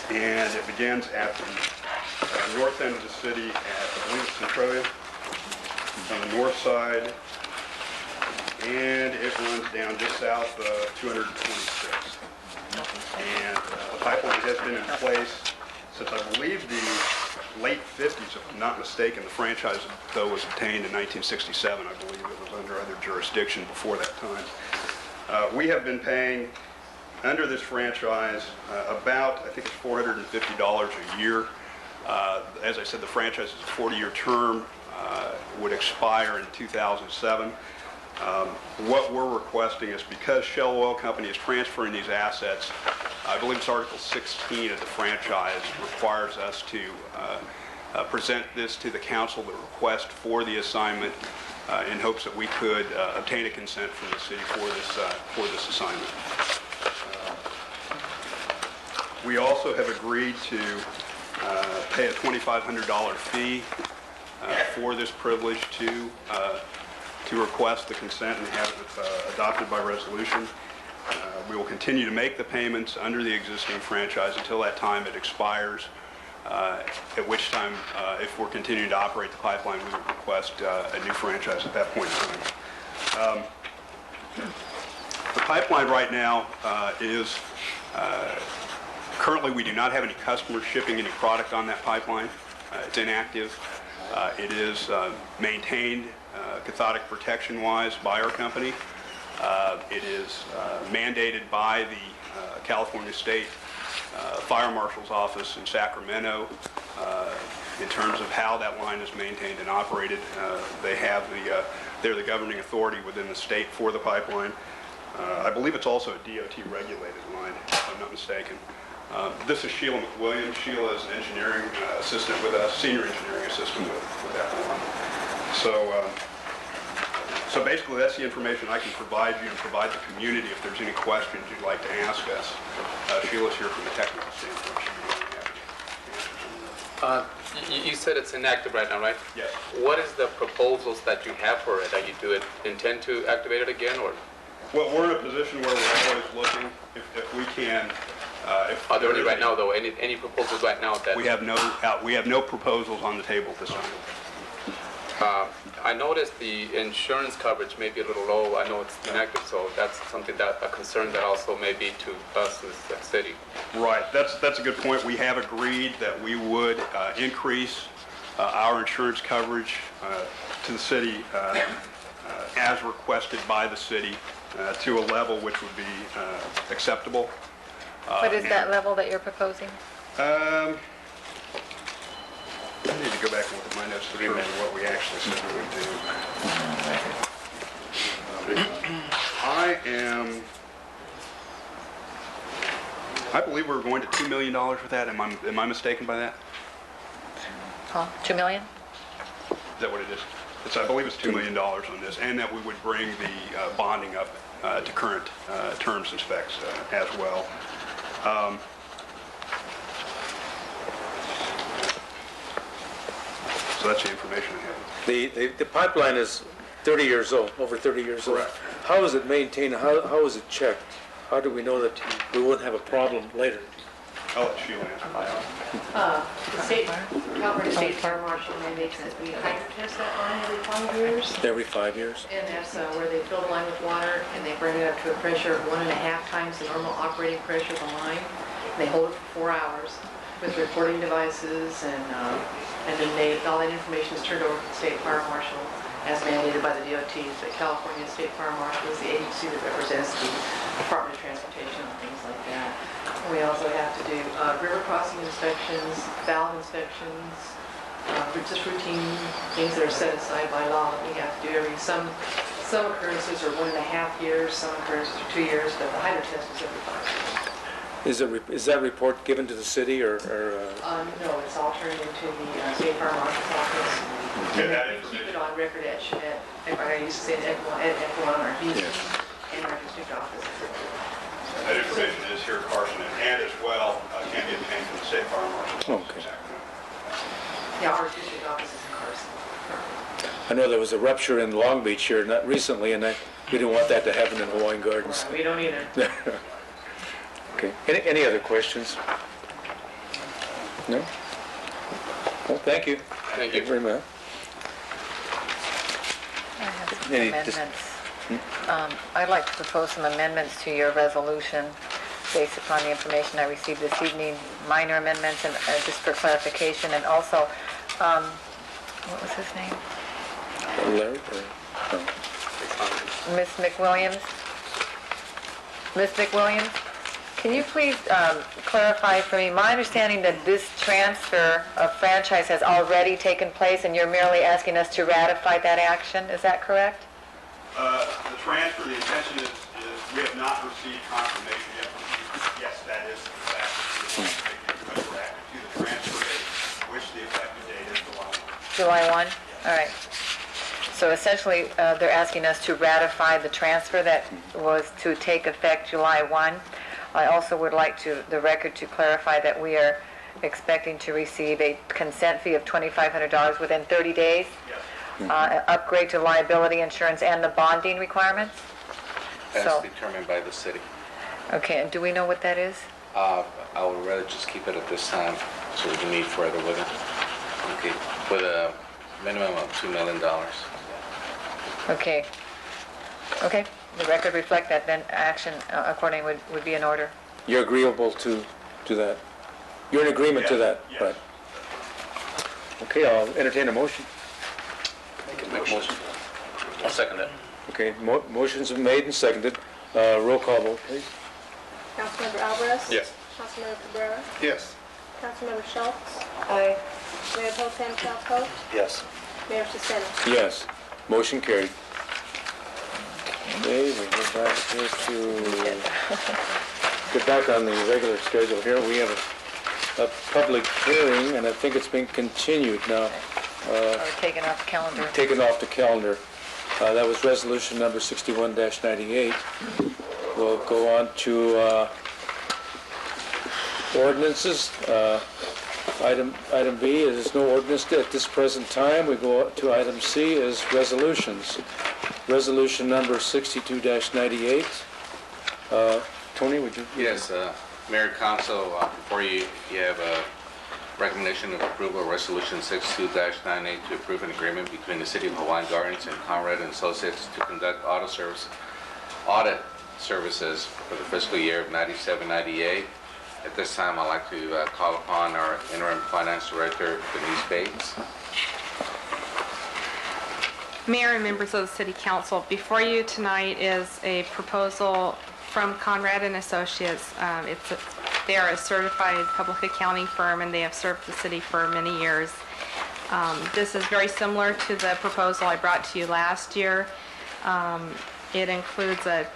And it begins at the north end of the city at, I believe it's Centralia, on the north side, and it runs down just south of 226. And the pipeline has been in place since, I believe, the late 50s, if I'm not mistaken. The franchise, though, was obtained in 1967. I believe it was under other jurisdiction before that time. We have been paying, under this franchise, about, I think it's $450 a year. As I said, the franchise is a 40-year term, would expire in 2007. What we're requesting is, because Shell Oil Company is transferring these assets, I believe it's Article 16 of the franchise requires us to present this to the council, the request for the assignment, in hopes that we could obtain a consent from the city for this assignment. We also have agreed to pay a $2,500 fee for this privilege to request the consent and have it adopted by resolution. We will continue to make the payments under the existing franchise until that time it expires, at which time, if we're continuing to operate the pipeline, we would request a new franchise at that point in time. The pipeline right now is, currently we do not have any customers shipping any product on that pipeline. It's inactive. It is maintained cathodic protection-wise by our company. It is mandated by the California State Fire Marshal's Office in Sacramento in terms of how that line is maintained and operated. They're the governing authority within the state for the pipeline. I believe it's also a DOT regulated line, if I'm not mistaken. This is Sheila McWilliams. Sheila is an engineering assistant with us, senior engineering assistant with that line. So basically that's the information I can provide you and provide the community if there's any questions you'd like to ask us. Sheila's here from a technical standpoint. You said it's inactive right now, right? Yes. What is the proposals that you have for it? Intend to activate it again, or? Well, we're in a position where we're always looking if we can. Are there any right now, though? Any proposals right now that? We have no proposals on the table at this time. I noticed the insurance coverage may be a little low. I know it's inactive, so that's something a concern that also may be to us as the city. Right. That's a good point. We have agreed that we would increase our insurance coverage to the city as requested by the city to a level which would be acceptable. What is that level that you're proposing? I need to go back and look at my notes to remember what we actually said we would do. I believe we're going to $2 million with that. Am I mistaken by that? Huh? $2 million? Is that what it is? I believe it's $2 million on this, and that we would bring the bonding up to current terms and specs as well. So that's the information I have. The pipeline is 30 years old, over 30 years old. Correct. How is it maintained? How is it checked? How do we know that we wouldn't have a problem later? I'll let Sheila answer. The California State Fire Marshal mandates that we hydro test that line every 5 years. Every 5 years? And that's where they fill the line with water and they bring it up to a pressure of 1.5 times the normal operating pressure of the line. And they hold it for 4 hours with recording devices and then all that information is turned over to the State Fire Marshal as mandated by the DOT. The California State Fire Marshal is the agency that represents the Department of Transportation and things like that. We also have to do river crossing inspections, valve inspections, just routine things that are set aside by law that we have to do some occurrences are 1.5 years, some occurrences are 2 years, but the hydro test is every 5 years. Is that report given to the city or no, it's all turned into the State Fire Marshal's office. And we keep it on record at I used to say at F1 or DC and our district office. That information is here at Carson and as well can be obtained from the State Fire Marshal. Okay. Yeah, our district office is in Carson. I know there was a rupture in Long Beach here, not recently, and we didn't want that to happen in Hawaiian Gardens. We don't either. Okay. Any other questions? No? Well, thank you. Thank you very much. I have some amendments. I'd like to propose some amendments to your resolution based upon the information I received this evening, minor amendments and just for clarification, and also, what was his name? Larry? Ms. McWilliams? Ms. McWilliams, can you please clarify for me, my understanding that this transfer of franchise has already taken place and you're merely asking us to ratify that action, is that correct? The transfer, the intention is we have not received confirmation yet. Yes, that is the fact. Retroactive to the transfer date, which the effective date is July 1. July 1? All right. So essentially, they're asking us to ratify the transfer that was to take effect July 1. I also would like the record to clarify that we are expecting to receive a consent fee of $2,500 within 30 days. Yes. Upgrade to liability insurance and the bonding requirements. That's determined by the city. Okay, and do we know what that is? I would rather just keep it at this time so we can meet further with it. Okay, with a minimum of $2 million. Okay. Okay, the record reflect that, then action accordingly would be in order. You're agreeable to that? You're in agreement to that? Yes. Right. Okay, I'll entertain a motion. Make motion. I'll second that. Okay, motions have been made and seconded. Roll call vote, please. Councilmember Alvarez? Yes. Councilmember Cabrera? Yes. Councilmember Schultz? Aye. Mayor Pro Tem Calco, Yes. Mayor Sisena. Yes. Motion carried. Okay, we go back here to, get back on the regular schedule here. We have a public hearing, and I think it's been continued now. Or taken off the calendar. Taken off the calendar. That was resolution number 61-98. We'll go on to ordinances. Item B is no ordinance at this present time. We go to item C is resolutions. Resolution number 62-98. Tony, would you? Yes, Mayor Council, before you have a recommendation of approval of Resolution 62-98 to approve an agreement between the City of Hawaiian Gardens and Conrad and Associates to conduct audit services for the fiscal year of 97-98. At this time, I'd like to call upon our interim finance director, Denise Bates. Mayor and members of the City Council, before you tonight is a proposal from Conrad and Associates. They are a certified public accounting firm, and they have served the city for many years. This is very similar to the proposal I brought to you last year. It includes a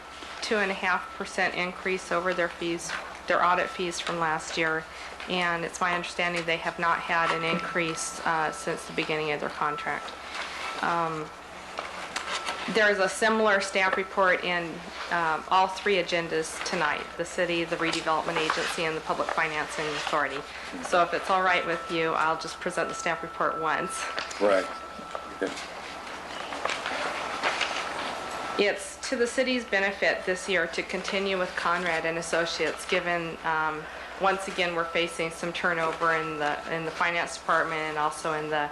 2.5% increase over their audit fees from last year, and it's my understanding they have not had an increase since the beginning of their contract. There is a similar staff report in all three agendas tonight: the city, the redevelopment agency, and the public financing authority. So if it's all right with you, I'll just present the staff report once. Right. Okay. It's to the city's benefit this year to continue with Conrad and Associates, given once again we're facing some turnover in the finance department and also in the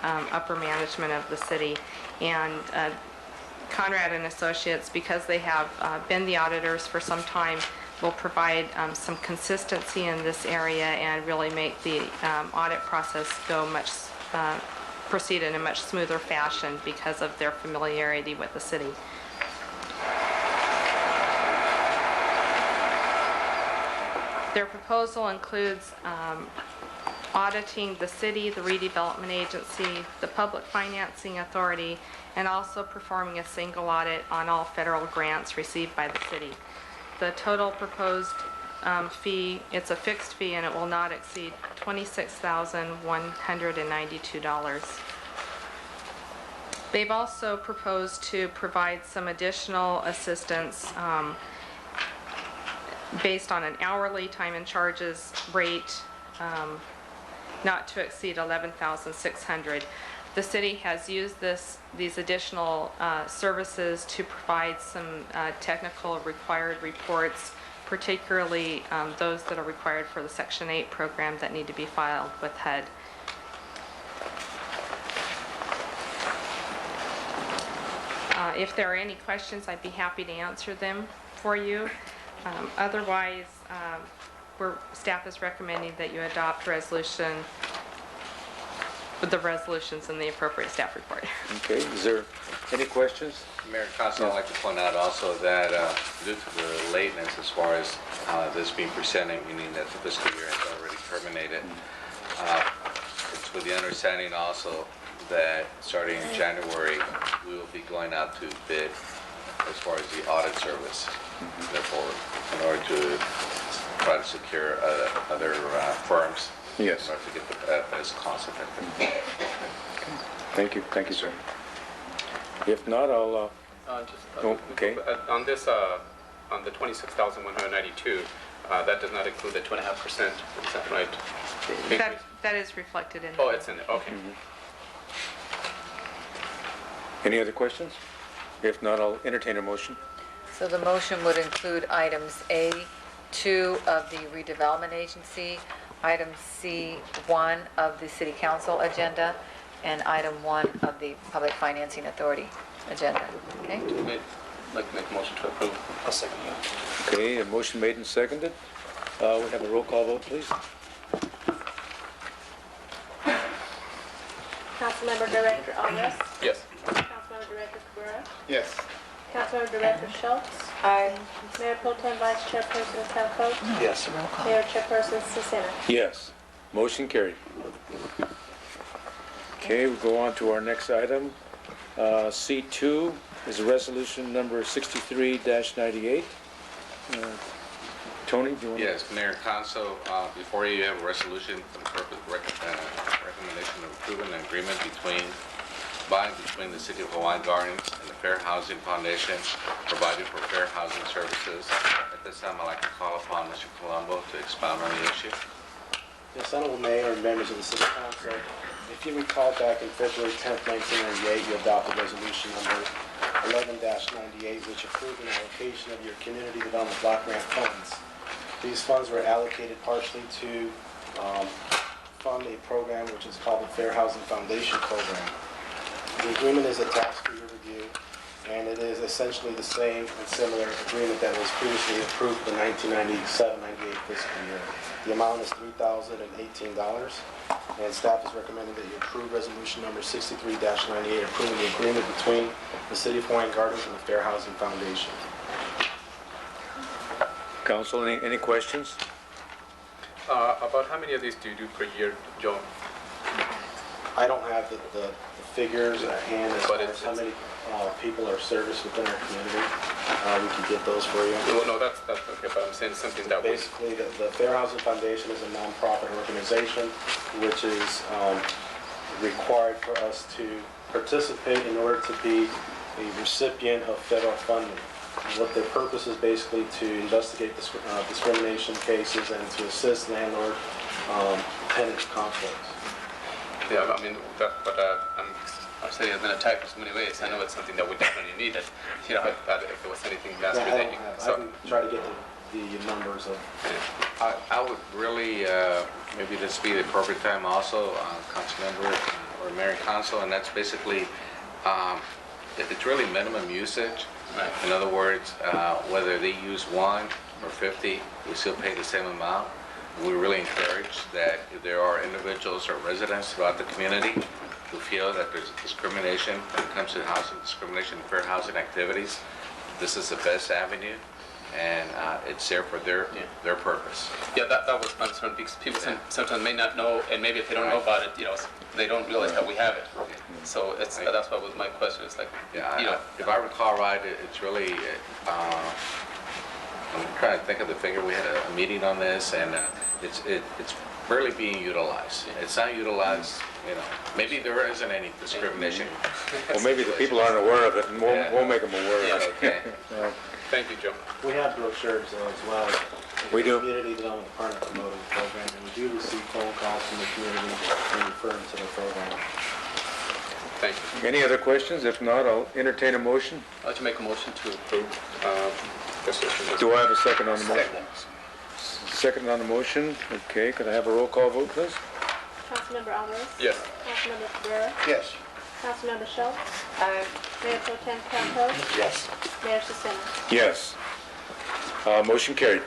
upper management of the city. And Conrad and Associates, because they have been the auditors for some time, will provide some consistency in this area and really make the audit process proceed in a much smoother fashion because of their familiarity with the city. Their proposal includes auditing the city, the redevelopment agency, the public financing authority, and also performing a single audit on all federal grants received by the city. The total proposed fee, it's a fixed fee, and it will not exceed $26,192. They've also proposed to provide some additional assistance based on an hourly time and charges rate not to exceed $11,600. The city has used these additional services to provide some technical required reports, particularly those that are required for the Section 8 program that need to be filed with HUD. If there are any questions, I'd be happy to answer them for you. Otherwise, staff is recommending that you adopt the resolutions in the appropriate staff report. Okay, is there any questions? Mayor Council, I'd like to point out also that due to the lateness as far as this being presented, meaning that the fiscal year has already terminated, it's with the understanding also that starting in January, we will be going out to bid as far as the audit service. Therefore, in order to try to secure other firms. Yes. In order to get the best cost effective. Thank you, sir. If not, I'll, okay. On this, on the 26,192, that does not include the 2.5%, is that right? That is reflected in. Oh, it's in there, okay. Any other questions? If not, I'll entertain a motion. So the motion would include items A2 of the redevelopment agency, item C1 of the city council agenda, and item 1 of the public financing authority agenda. Okay? I'd like to make a motion to approve. I'll second that. Okay, a motion made and seconded. We have a roll call vote, please. Councilmember Director Aldous. Yes. Councilmember Director Cabrera. Yes. Councilmember Director Schultz. Aye. Mayor Pro Tem Vice Chairperson Calco. Yes. Mayor Chairperson Sisena. Yes. Motion carried. Okay, we'll go on to our next item. C2 is resolution number 63-98. Tony, do you want to? Yes, Mayor and Council, before you have a resolution for the purpose of recommendation of approving an agreement between the City of Hawaiian Gardens and the Fair Housing Foundation, providing for fair housing services. At this time, I'd like to call upon Mr. Colombo to expound on the issue. Yes, Honorable Mayor and members of the City Council, if you recall back in February 10th, 1998, you adopted resolution number 11-98, which approved an allocation of your community development block grant funds. These funds were allocated partially to fund a program which is called the Fair Housing Foundation Program. The agreement is attached for your review, and it is essentially the same and similar agreement that was previously approved for the 1997-98 fiscal year. The amount is $3,018, and staff is recommending that you approve resolution number 63-98, approving the agreement between the City of Hawaiian Gardens and the Fair Housing Foundation. Council, any questions? About how many of these do you do per year, Joe? I don't have the figures at hand as far as how many people are serviced within our community. We can get those for you. No, that's okay, but I'm saying something that was... Basically, the Fair Housing Foundation is a nonprofit organization which is required for us to participate in order to be a recipient of federal funding. What their purpose is basically to investigate discrimination cases and to assist landlord-tenant conflicts. Yeah, I mean, I'm saying I've been attacked in so many ways. I know it's something that we definitely needed. You know, if there was anything last year that you... I can try to get the numbers of... I would really, maybe this be the appropriate time also, Councilmember or Mayor and Council, and that's basically, if it's really minimum usage, in other words, whether they use 1 or 50, we still pay the same amount. We really encourage that if there are individuals or residents throughout the community who feel that there's discrimination when it comes to housing discrimination and fair housing activities, this is the best avenue, and it's there for their purpose. Yeah, that was my concern, because people sometimes may not know, and maybe if they don't know about it, you know, they don't realize that we have it. So that's why was my question. It's like, if I recall right, it's really, I'm trying to think of the figure. We had a meeting on this, and it's barely being utilized. It's not utilized, you know. Maybe there isn't any discrimination. Well, maybe the people aren't aware of it, and we'll make them aware of it. Okay. Thank you, Joe. We have brochures as well. We do. Community Development Department promoting the program, and we do receive phone calls from the community and refer them to the program. Thank you. Any other questions? If not, I'll entertain a motion. I'd like to make a motion to approve resolution. Do I have a second on the motion? Second on the motion. Okay, could I have a roll call vote, please? Councilmember Alvarez? Yes. Councilmember Cabrera? Yes. Councilmember Schultz? Mayor Pro Tem Calhoun? Yes. Mayor Sisena? Yes. Motion carried.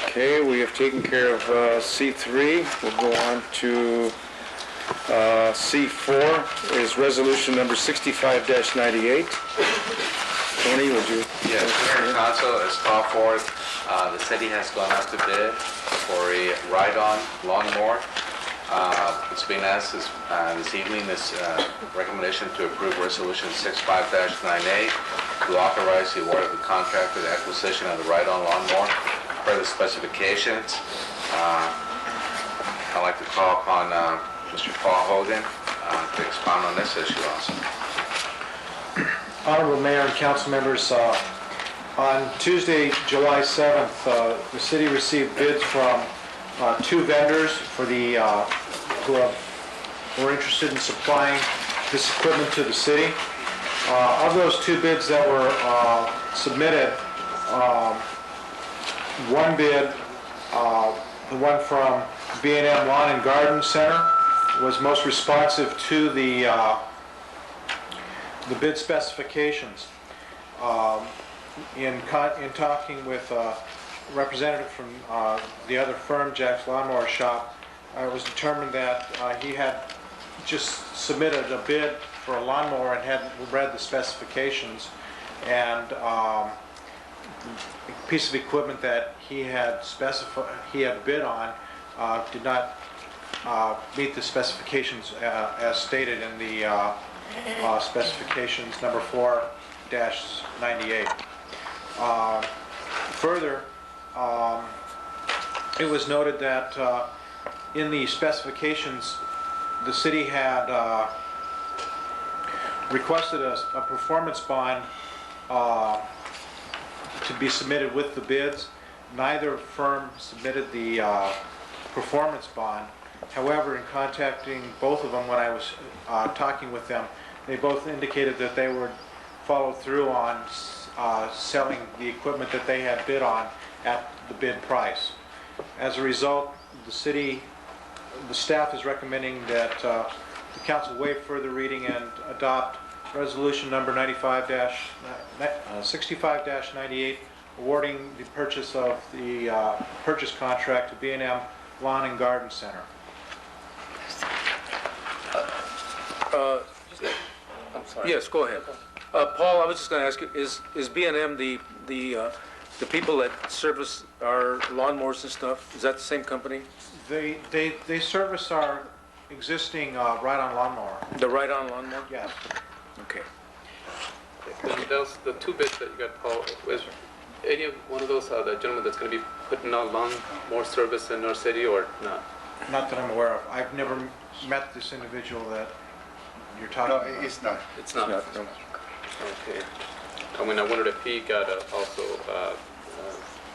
Okay, we have taken care of C3. We'll go on to C4 is resolution number 65-98. Tony, would you? Yes, Mayor and Council, as called for, the city has gone out to bid for a ride-on lawnmower. It's been asked this evening, this recommendation to approve resolution 65-98 to authorize the award of the contract for the acquisition of the ride-on lawnmower per the specifications. I'd like to call upon Mr. Paul Hogan to expound on this issue also. Honorable Mayor and council members, on Tuesday, July 7th, the city received bids from 2 vendors for the who were interested in supplying this equipment to the city. Of those 2 bids that were submitted, one bid, the one from B&M Lawn and Garden Center, was most responsive to the bid specifications. In talking with a representative from the other firm, Jack's Lawnmower Shop, it was determined that he had just submitted a bid for a lawnmower and hadn't read the specifications, and the piece of equipment that he had bid on did not meet the specifications as stated in the specifications number 4-98. Further, it was noted that in the specifications, the city had requested a performance bond to be submitted with the bids. Neither firm submitted the performance bond. However, in contacting both of them when I was talking with them, they both indicated that they would follow through on selling the equipment that they had bid on at the bid price. As a result, the staff is recommending that the council waive further reading and adopt resolution number 65-98, awarding the purchase of the purchase contract to B&M Lawn and Garden Center. I'm sorry. Yes, go ahead. Paul, I was just going to ask you, is B&M the people that service our lawnmowers and stuff? Is that the same company? They service our existing ride-on lawnmower. The ride-on lawnmower? Yes. Okay. Those, the two bids that you got, Paul, was any one of those the gentleman that's going to be putting on lawnmower service in our city or not? Not that I'm aware of. I've never met this individual that you're talking about. No, it's not. It's not. No. Okay. I mean, I wondered if he got also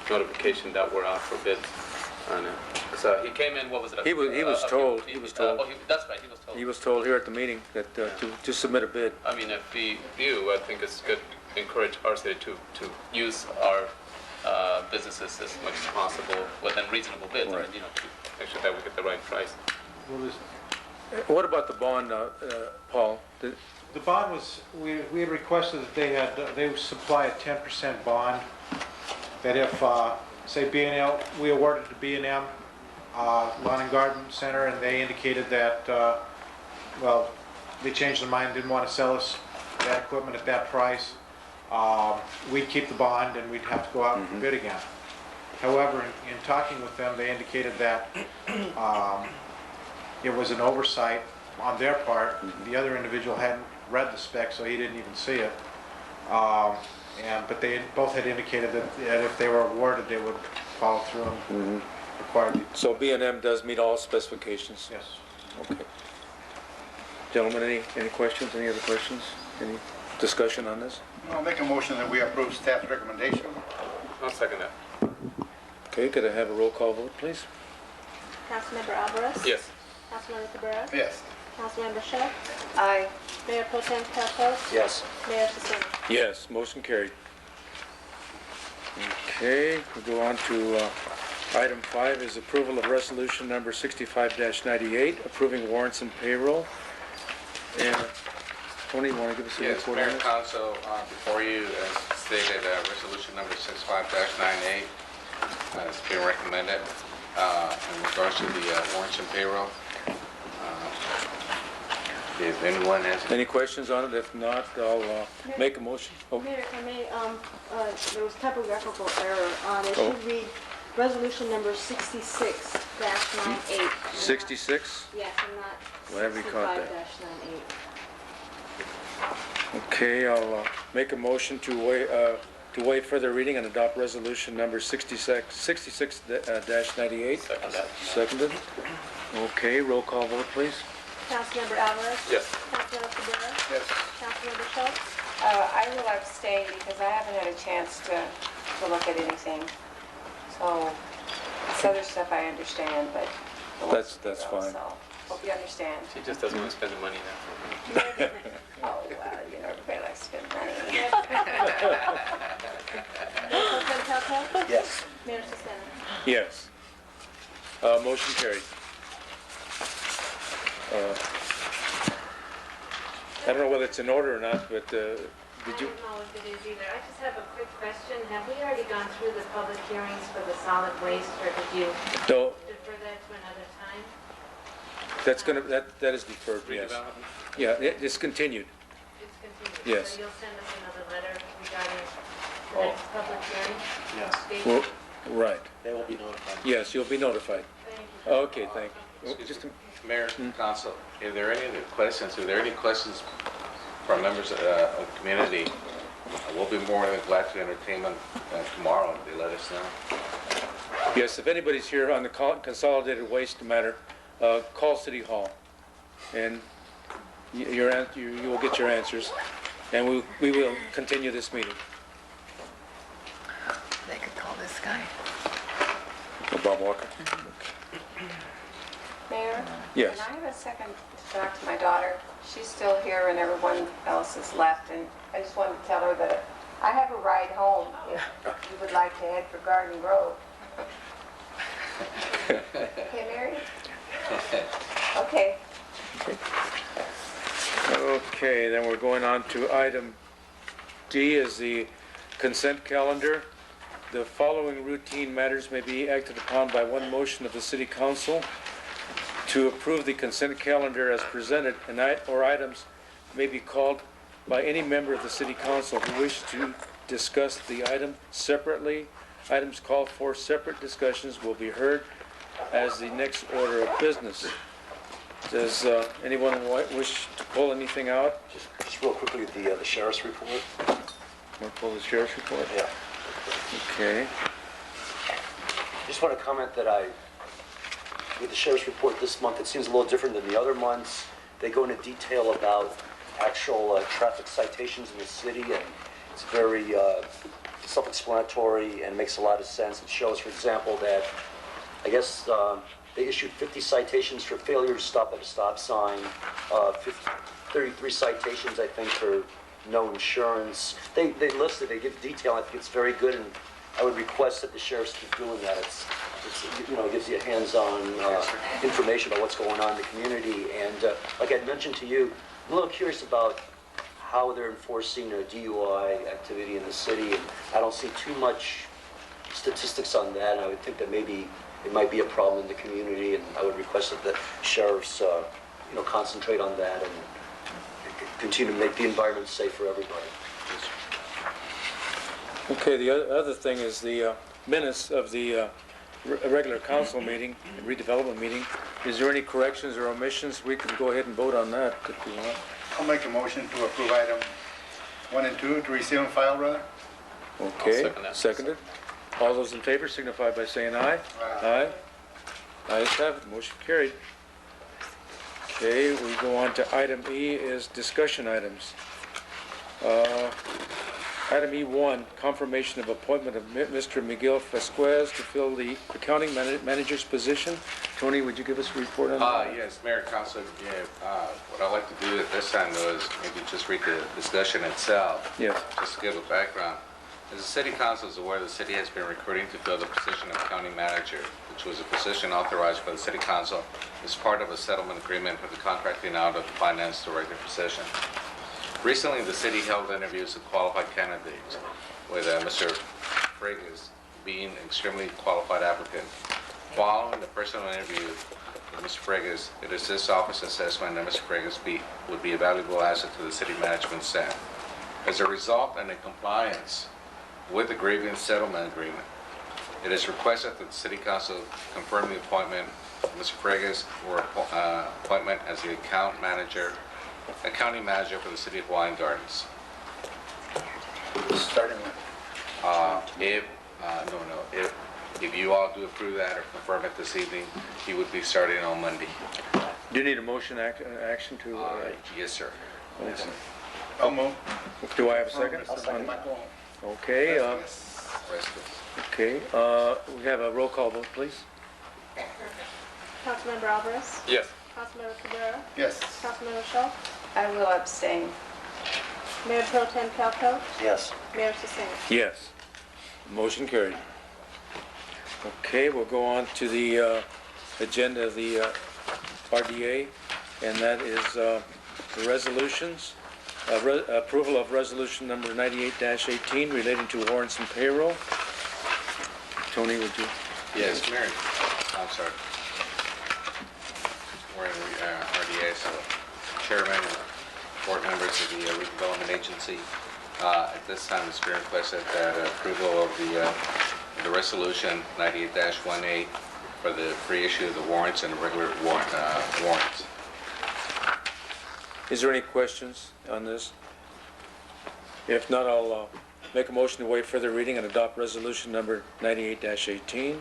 notification that we're out for bids on it. So he came in. What was it? He was told. That's right. He was told. He was told here at the meeting that to submit a bid. I mean, if we do, I think it's good to encourage our city to use our businesses as much as possible within reasonable bids. Right. I mean, to make sure that we get the right price. What about the bond, Paul? The bond was, we had requested that they would supply a 10% bond, that if, say, B&M, we awarded to B&M Lawn and Garden Center, and they indicated that, well, they changed their mind, didn't want to sell us that equipment at that price, we'd keep the bond and we'd have to go out and bid again. However, in talking with them, they indicated that it was an oversight on their part. The other individual hadn't read the spec, so he didn't even see it. But they both had indicated that if they were awarded, they would follow through and require the... So B&M does meet all specifications? Yes. Okay. Gentlemen, any questions? Any other questions? Any discussion on this? I'll make a motion that we approve staff's recommendation. I'll second that. Okay, could I have a roll call vote, please? Councilmember Alvarez? Yes. Councilmember Cabrera? Yes. Councilmember Schultz? Aye. Mayor Pro Tem Calco? Yes. Mayor Cicero? Yes, motion carried. Okay, we'll go on to item 5 is approval of resolution number 65-98, approving warrants and payroll. And Tony, you want to give us a Yes, report on Mayor this? Council, before you, as stated, resolution number 65-98 has been recommended in regards to the warrants and payroll. If anyone has Any questions on it? If not, I'll make a motion. Oh, Mayor, if I may, there was typographical error on it. Oh. Should read resolution number 66-98. 66? Yes, and not Whatever you caught that. 65-98. Okay, I'll make a motion to waive further reading and adopt resolution number 66-98. Seconded. Okay, roll call vote, please. Councilmember Alvarez? Yes. Councilmember Cabrera? Yes. Councilmember Schultz? I will abstain because I haven't had a chance to look at anything. So, this other stuff I understand, but... That's fine. So, hope you understand. She just doesn't want to spend the money now. Oh, well, you know, everybody likes to spend money. Mayor Pro Tem Calco? Yes. Mayor Cicero? Yes. Motion carried. I don't know whether it's in order or not, but did you? I don't know if it is either. I just have a quick question. Have we already gone through the public hearings for the solid waste, or did you No. defer that to another time? That's gonna, that is deferred, yes. Yeah, it's continued. It's continued. Yes. So you'll send us another letter regarding the next public hearing? Yes. Date? Well, right. They will be notified. Yes, you'll be notified. Thank you. Okay, thank you. just a- Mayor, Council, are there any other questions? Are there any questions from members of the community? We'll be more than glad to entertain them tomorrow if they let us know. Yes, if anybody's here on the consolidated waste matter, call City Hall, and you will get your answers, and we will continue this meeting. They could call this guy. Bob Walker? Mayor? Yes. Can I have a second to talk to my daughter? She's still here and everyone else has left, and I just wanted to tell her that I have a ride home if you would like to head for Garden Grove. Okay, Mary? Okay. Okay, then we're going on to item D is the consent calendar. The following routine matters may be acted upon by one motion of the City Council. To approve the consent calendar as presented, or items may be called by any member of the City Council who wishes to discuss the item separately. Items called for separate discussions will be heard as the next order of business. Does anyone wish to pull anything out? Just real quickly, the sheriff's report. Want to pull the sheriff's report? Yeah. Okay. Just want to comment that with the sheriff's report this month, it seems a little different than the other months. They go into detail about actual traffic citations in the city, and it's very self-explanatory and makes a lot of sense. It shows, for example, that I guess they issued 50 citations for failure to stop at a stop sign, 33 citations, I think, for no insurance. They listed, they give detail. I think it's very good, and I would request that the sheriffs keep doing that. It's it gives you a hands-on information about what's going on in the community. And like I mentioned to you, I'm a little curious about how they're enforcing DUI activity in the city, and I don't see too much statistics on that, and I would think that maybe it might be a problem in the community, and I would request that the sheriffs concentrate on that and continue to make the environment safe for everybody. Okay, the other thing is the minutes of the regular council meeting, redevelopment meeting. Is there any corrections or omissions? We can go ahead and vote on that if you want. I'll make a motion to approve item 1 and 2 to receive and file, brother. Okay, second that. seconded. All those in favor signify by saying aye. Aye. Ayes have it, motion carried. Okay, we go on to item E is discussion items. Item E1, confirmation of appointment of Mr. Miguel Vasquez to fill the accounting manager's position. Tony, would you give us a report on that? Yes, Mayor, Council, what I'd like to do at this time though is maybe just read the discussion itself. Yes. Just to give a background. As the City Council is aware, the city has been recruiting to fill the position of county manager, which was a position authorized by the City Council as part of a settlement agreement for the contracting out of the finance director position. Recently, the city held interviews with qualified candidates, with Mr. Frigas being an extremely qualified applicant. Following the personal interview with Mr. Frigas, it is this office assessment that Mr. Frigas would be a valuable asset to the city management staff. As a result, and in compliance with the grievance settlement agreement, it is requested that the City Council confirm the appointment of Mr. Frigas for appointment as the accounting manager for the City of Hawaiian Gardens. Starting with If you all do approve that or confirm it this evening, he would be starting on Monday. Do you need a motion action to? Yes, sir. Yes, sir. I'll move. Do I have a second? I'll second Michael. Okay. Okay. We have a roll call vote, please. Councilmember Alvarez? Yes. Councilmember Cabrera? Yes. Councilmember Schultz? I will abstain. Mayor Pro Tem Calco? Yes. Mayor Sisson? Yes. Motion carried. Okay, we'll go on to the agenda of the RDA, and that is the resolutions. Approval of resolution number 98-18 relating to warrants and payroll. Tony, would you? Yes, Mary. I'm sorry. We're in RDA, so Chairman, board members of the redevelopment agency. At this time, it's being requested that approval of the resolution 98-18 for the free issue of the warrants and the regular warrants. Is there any questions on this? If not, I'll make a motion to waive further reading and adopt resolution number 98-18.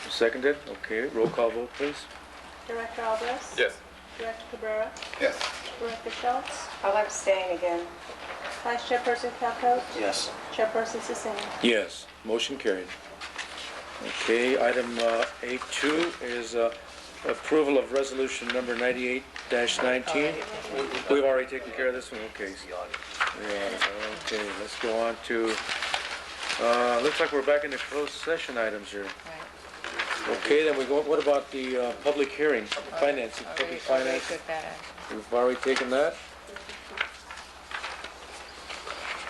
Seconded? Okay, roll call vote, please. Director Aldous? Yes. Director Cabrera? Yes. Director Schultz? I'll abstain again. Vice Chairperson Calhoun? Yes. Chairperson Sisseton? Yes, motion carried. Okay, item 8.2 is approval of resolution number 98-19. We've already taken care of this one, okay. Yeah, okay, let's go on to, looks like we're back in the closed session items here. Okay, then we go, what about the public hearing, financing, public financing? We've already taken that.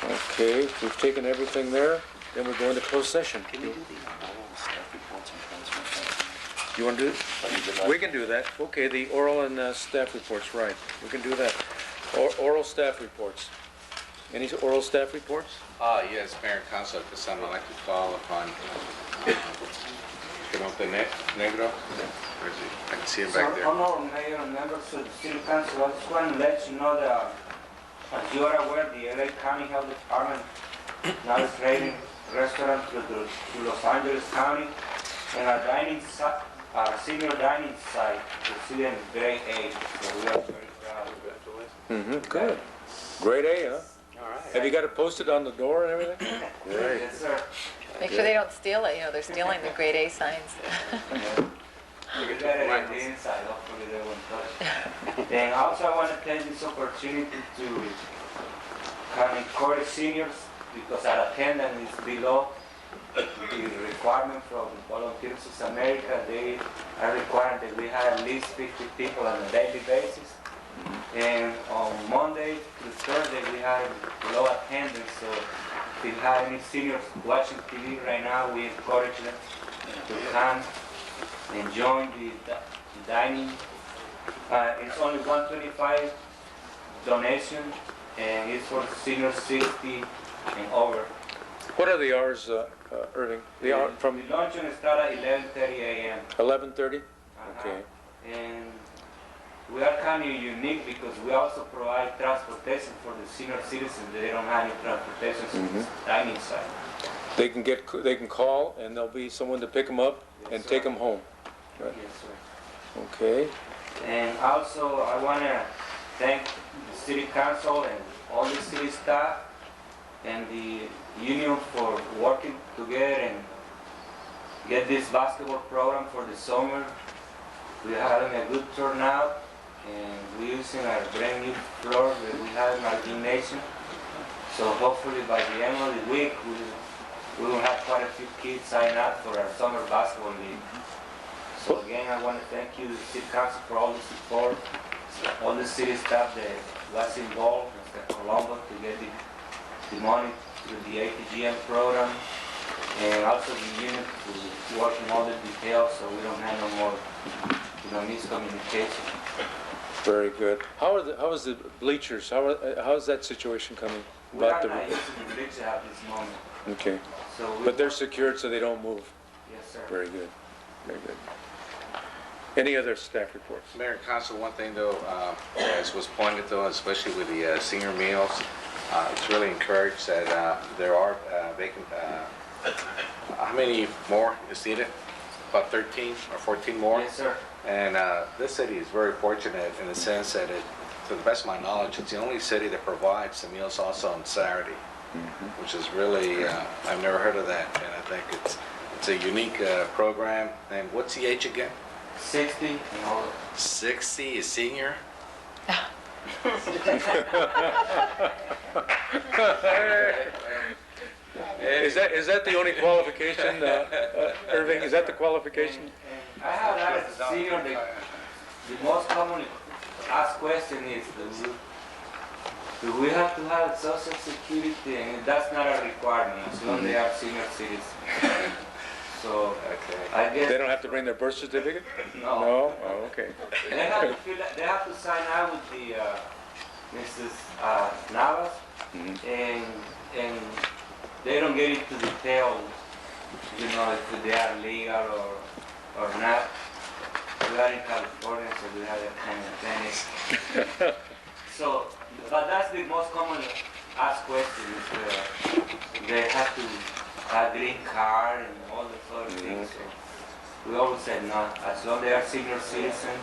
Okay, we've taken everything there, then we go into closed session. Can we do the oral staff reports and transfers? You want to do it? We can do that. Okay, the oral and staff reports, right. We can do that. Oral staff reports. Any oral staff reports? Yes, Mayor and Council, at this time I'd like to call upon Negro. Where is he? I can see him back there. Honorable Mayor and members of the City Council, I just want to let you know that, as you are aware, the LA County Health Department now is rating restaurants to Los Angeles County, and our senior dining site is in grade A, so we are very proud. Good. Grade A, huh? All right. Have you got it posted on the door and everything? Great. Yes, sir. Make sure they don't steal it, they're stealing the grade A signs. We got it on the inside, hopefully they won't touch it. And also I want to take this opportunity to kind of encourage seniors, because our attendance is below the requirement from Volunteers of America. They are requiring that we have at least 50 people on a daily basis. And on Monday to Thursday we have low attendance, so if you have any seniors watching TV right now, we encourage them to come and join the dining. It's only $125 donation, and it's for seniors 60 and over. What are the hours, Irving? The hour from The luncheon starts at 11:30 a.m. 11:30? Okay. And we are kind of unique because we also provide transportation for the senior citizens. They don't have any transportation to the dining site. They can call and there'll be someone to pick them up and take them home. Right. Yes, sir. Okay. And also, I want to thank the city council and all the city staff and the union for working together and get this basketball program for the summer. We're having a good turnout, and we're using our brand new floor that we have in our gymnasium. So hopefully by the end of the week, we will have quite a few kids sign up for our summer basketball league. So again, I want to thank you, the city council, for all the support, all the city staff that was involved, Mr. Colombo, to get the money through the ATGM program, and also the unit to work in all the details so we don't have no more miscommunication. Very good. How is the bleachers? How is that situation coming? We are not using the bleachers at this moment. Okay. So But they're secured so they don't move. Yes, sir. Very good. Very good. Any other staff reports? Mayor and Council, one thing though, as was pointed though, especially with the senior meals, it's really encouraged that there are vacant, how many more is needed? About 13 or 14 more? Yes, sir. And this city is very fortunate in the sense that to the best of my knowledge, it's the only city that provides the meals also on Saturday, which is really, I've never heard of that, and I think it's a unique program. And what's the age again? 60 and older. 60 is senior? Is that the only qualification, Irving? Is that the qualification? I have a lot of senior. The most commonly asked question is, do we have to have Social Security? And that's not a requirement as long as they are senior citizens. So I guess They don't have to bring their birth certificate? No. No? Oh, okay. they have to sign out with the Mrs. Navas, and they don't get into detail, if they are legal or not. We are in California, so we have that kind of thing. So, but that's the most common asked question is they have to have green card and all the sort of things. So we always said no. As long as they are senior citizens,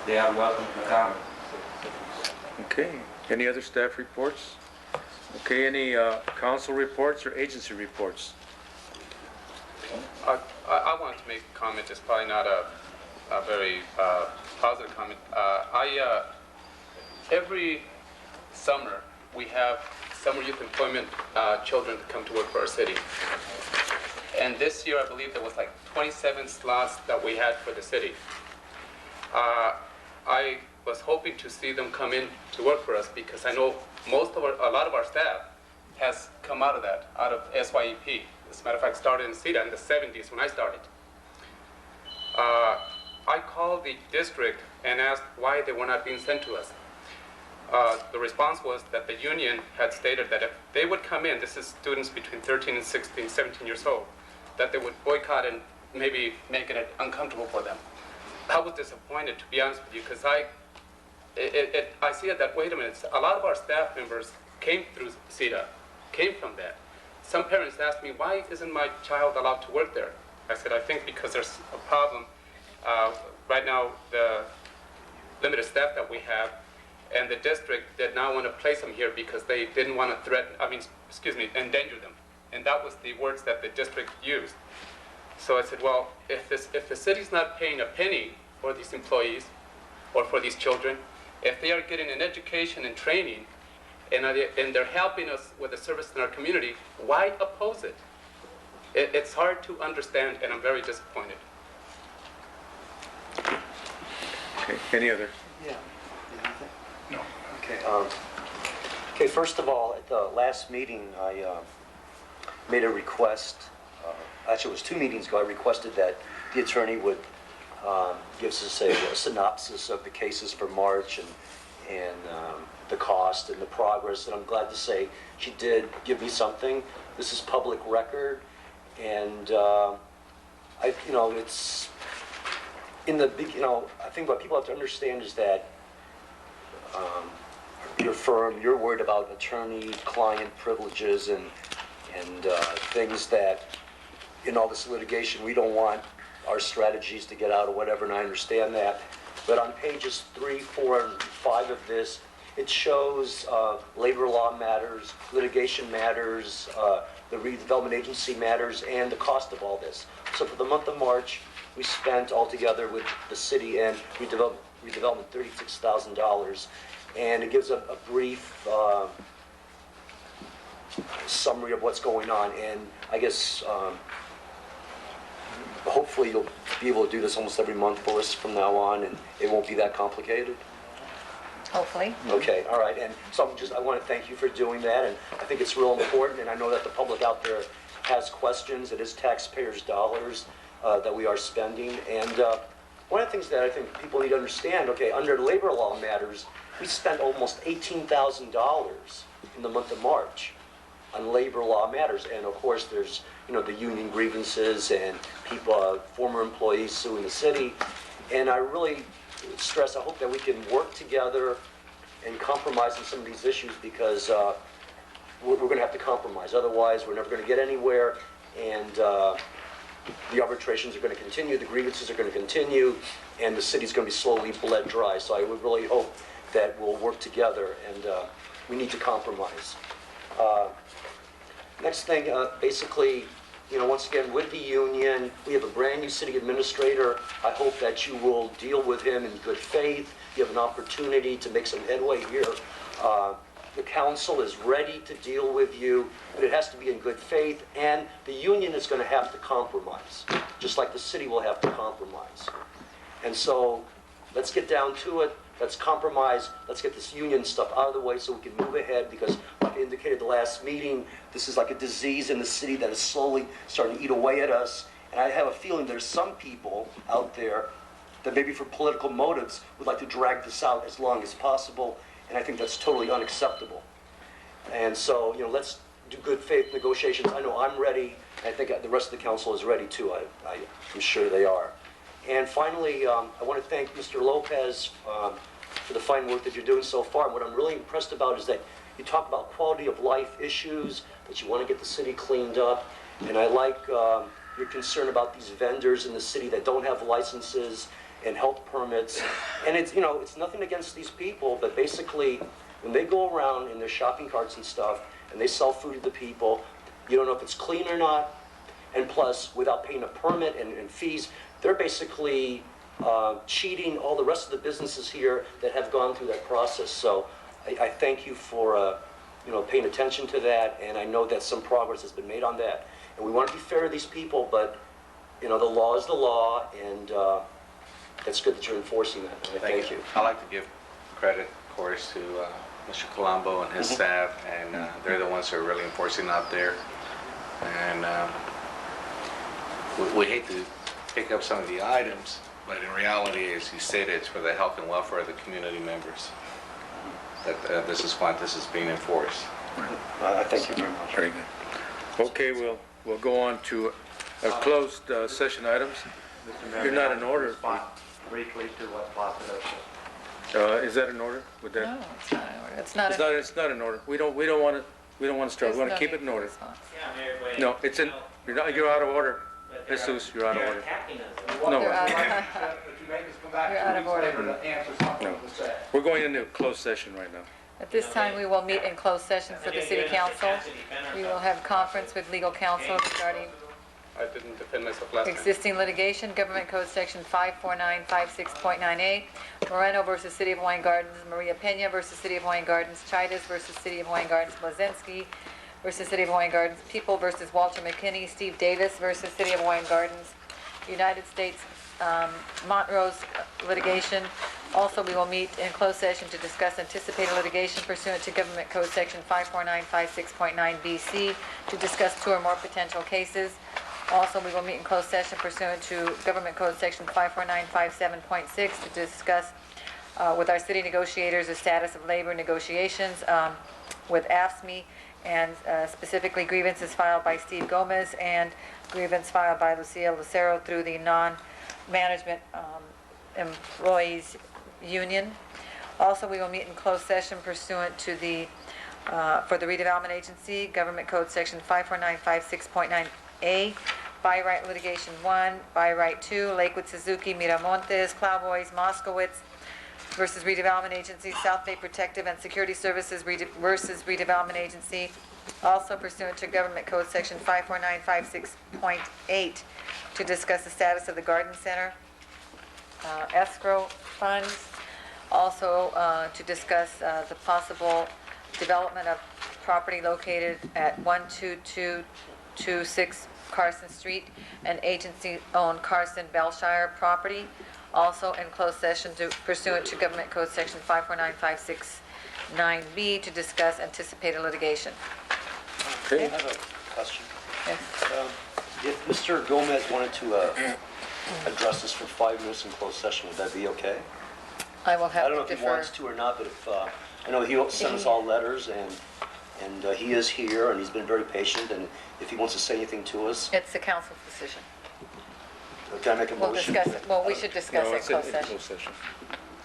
they are welcome to come. Okay, any other staff reports? Okay, any council reports or agency reports? I wanted to make a comment. It's probably not a very positive comment. Every summer, we have summer youth employment children that come to work for our city. And this year, I believe there was like 27 slots that we had for the city. I was hoping to see them come in to work for us because I know a lot of our staff has come out of SYEP. As a matter of fact, started in CETA in the 70s when I started. I called the district and asked why they were not being sent to us. The response was that the union had stated that if they would come in, this is students between 13 and 16, 17 years old, that they would boycott and maybe making it uncomfortable for them. I was disappointed, to be honest with you, because I see it that, wait a minute, a lot of our staff members came through CETA, came from that. Some parents asked me, why isn't my child allowed to work there? I said, I think because there's a problem. Right now, the limited staff that we have, and the district did not want to place them here because they didn't want to endanger them. And that was the words that the district used. So I said, well, if the city's not paying a penny for these employees or for these children, if they are getting an education and training, and they're helping us with the service in our community, why oppose it? It's hard to understand, and I'm very disappointed. Okay, any other? Yeah. No. Okay, first of all, at the last meeting, I made a request. Actually, it was 2 meetings ago. I requested that the attorney would give us a synopsis of the cases for March and the cost and the progress. And I'm glad to say she did give me something. This is public record, and it's in the big. I think what people have to understand is that your firm, you're worried about attorney-client privileges and things that in all this litigation we don't want our strategies to get out or whatever, and I understand that. But on pages 3, 4, and 5 of this, it shows labor law matters, litigation matters, the redevelopment agency matters, and the cost of all this. So for the month of March, we spent altogether with the city and redevelopment $36,000, and it gives a brief summary of what's going on. And I guess hopefully you'll be able to do this almost every month for us from now on, and it won't be that complicated. Hopefully. Okay, all right, and so I want to thank you for doing that, and I think it's real important, and I know that the public out there has questions. It is taxpayers' dollars that we are spending, and one of the things that I think people need to understand, okay, under labor law matters, we spent almost $18,000 in the month of March on labor law matters, and of course there's the union grievances and people, former employees suing the city, and I really stress, I hope that we can work together and compromise on some of these issues, because we're going to have to compromise. Otherwise, we're never going to get anywhere, and the arbitrations are going to continue, the grievances are going to continue, and the city's going to be slowly bled dry. So I would really hope that we'll work together, and we need to compromise. Next thing, basically, once again, with the union, we have a brand new city administrator. I hope that you will deal with him in good faith. You have an opportunity to make some headway here. The council is ready to deal with you, but it has to be in good faith, and the union is going to have to compromise, just like the city will have to compromise. And so let's get down to it. Let's compromise. Let's get this union stuff out of the way so we can move ahead, because like I indicated the last meeting, this is like a disease in the city that is slowly starting to eat away at us. And I have a feeling there's some people out there that maybe for political motives would like to drag this out as long as possible, and I think that's totally unacceptable. And so, let's do good faith negotiations. I know I'm ready. I think the rest of the council is ready too. I'm sure they are. And finally, I want to thank Mr. Lopez for the fine work that you're doing so far. And what I'm really impressed about is that you talk about quality of life issues, that you want to get the city cleaned up. And I like your concern about these vendors in the city that don't have licenses and health permits. And it's, you know, it's nothing against these people, but basically, when they go around in their shopping carts and stuff, and they sell food to the people, you don't know if it's clean or not. And plus, without paying a permit and fees, they're basically cheating all the rest of the businesses here that have gone through that process. So I thank you for you know, paying attention to that, and I know that some progress has been made on that. And we want to be fair to these people, but you know, the law is the law, and it's good that you're enforcing that. And I thank you. I'd like to give credit, of course, to Mr. Colombo and his staff, and they're the ones who are really enforcing out there. And we hate to pick up some of the items, but in reality, as you stated, it's for the health and welfare of the community members that this is why this is being enforced. I thank you very much. Very good. Okay, we'll go on to closed session items. You're not in order. Respond briefly to what Bob said. Is that in order? Would that? No, it's not in order. It's not. It's not in order. We don't want to start. We want to keep it in order. No, it's in. You're out of order. Jesus, you're out of order. No. You're out of order. No. We're going into closed session right now. At this time, we will meet in closed session for the city council. We will have conference with legal counsel regarding I didn't defend myself last time. existing litigation, Government Code Section 54956.9A, Moreno versus City of Hawaiian Gardens, Maria Pena versus City of Hawaiian Gardens, Chidas versus City of Hawaiian Gardens, Blazinski versus City of Hawaiian Gardens, People versus Walter McKinney, Steve Davis versus City of Hawaiian Gardens, United States Montrose litigation. Also, we will meet in closed session to discuss anticipated litigation pursuant to Government Code Section 54956.9BC to discuss 2 or more potential cases. Also, we will meet in closed session pursuant to Government Code Section 54957.6 to discuss with our city negotiators the status of labor negotiations with AFSCME, and specifically grievances filed by Steve Gomez and grievance filed by Lucia Lucero through the non-management employees union. Also, we will meet in closed session pursuant to the for the redevelopment agency, Government Code Section 54956.9A, by right litigation 1, by right 2, Lakewood, Suzuki, Miramontes, Plowboys, Moskowitz versus redevelopment agency, South Bay Protective and Security Services versus redevelopment agency. Also pursuant to Government Code Section 54956.8 to discuss the status of the Garden Center escrow funds. Also to discuss the possible development of property located at 12226 Carson Street, an agency-owned Carson Belshire property. Also in closed session pursuant to Government Code Section 54956.9B to discuss anticipated litigation. Okay. I have a question. Yes. If Mr. Gomez wanted to address this for 5 minutes in closed session, would that be okay? I will have I don't know to if he defer. wants to or not, but if, I know he sent us all letters, and he is here, and he's been very patient, and if he wants to say anything to us, It's the council's decision. can I make a We'll motion? discuss it. Well, we should discuss No, it it's in in closed closed session. session.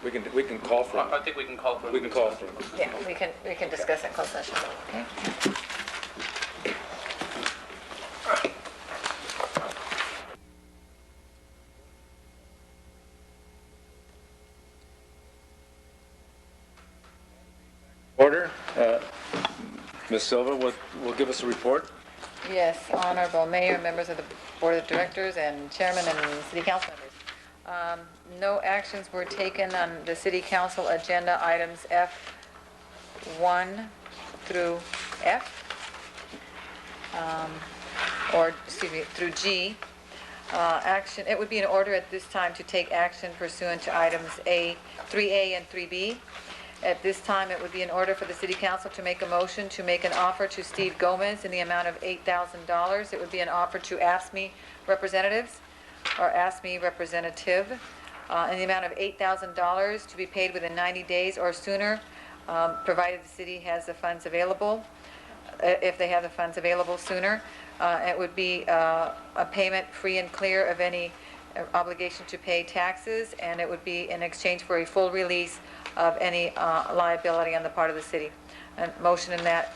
We can call for I it. think we can call for. We can call for it. Yeah, we can discuss it in closed session. Okay. Order. Ms. Silva will give us a report. Yes, Honorable Mayor, members of the Board of Directors, and Chairman and City Council members. No actions were taken on the City Council agenda items F1 through F, through G. It would be in order at this time to take action pursuant to items 3A and 3B. At this time, it would be in order for the City Council to make a motion to make an offer to Steve Gomez in the amount of $8,000. It would be an offer to AFSCME representatives, or AFSCME representative, in the amount of $8,000 to be paid within 90 days or sooner, provided the city has the funds available. If they have the funds available sooner, it would be a payment free and clear of any obligation to pay taxes, and it would be in exchange for a full release of any liability on the part of the city. A motion in that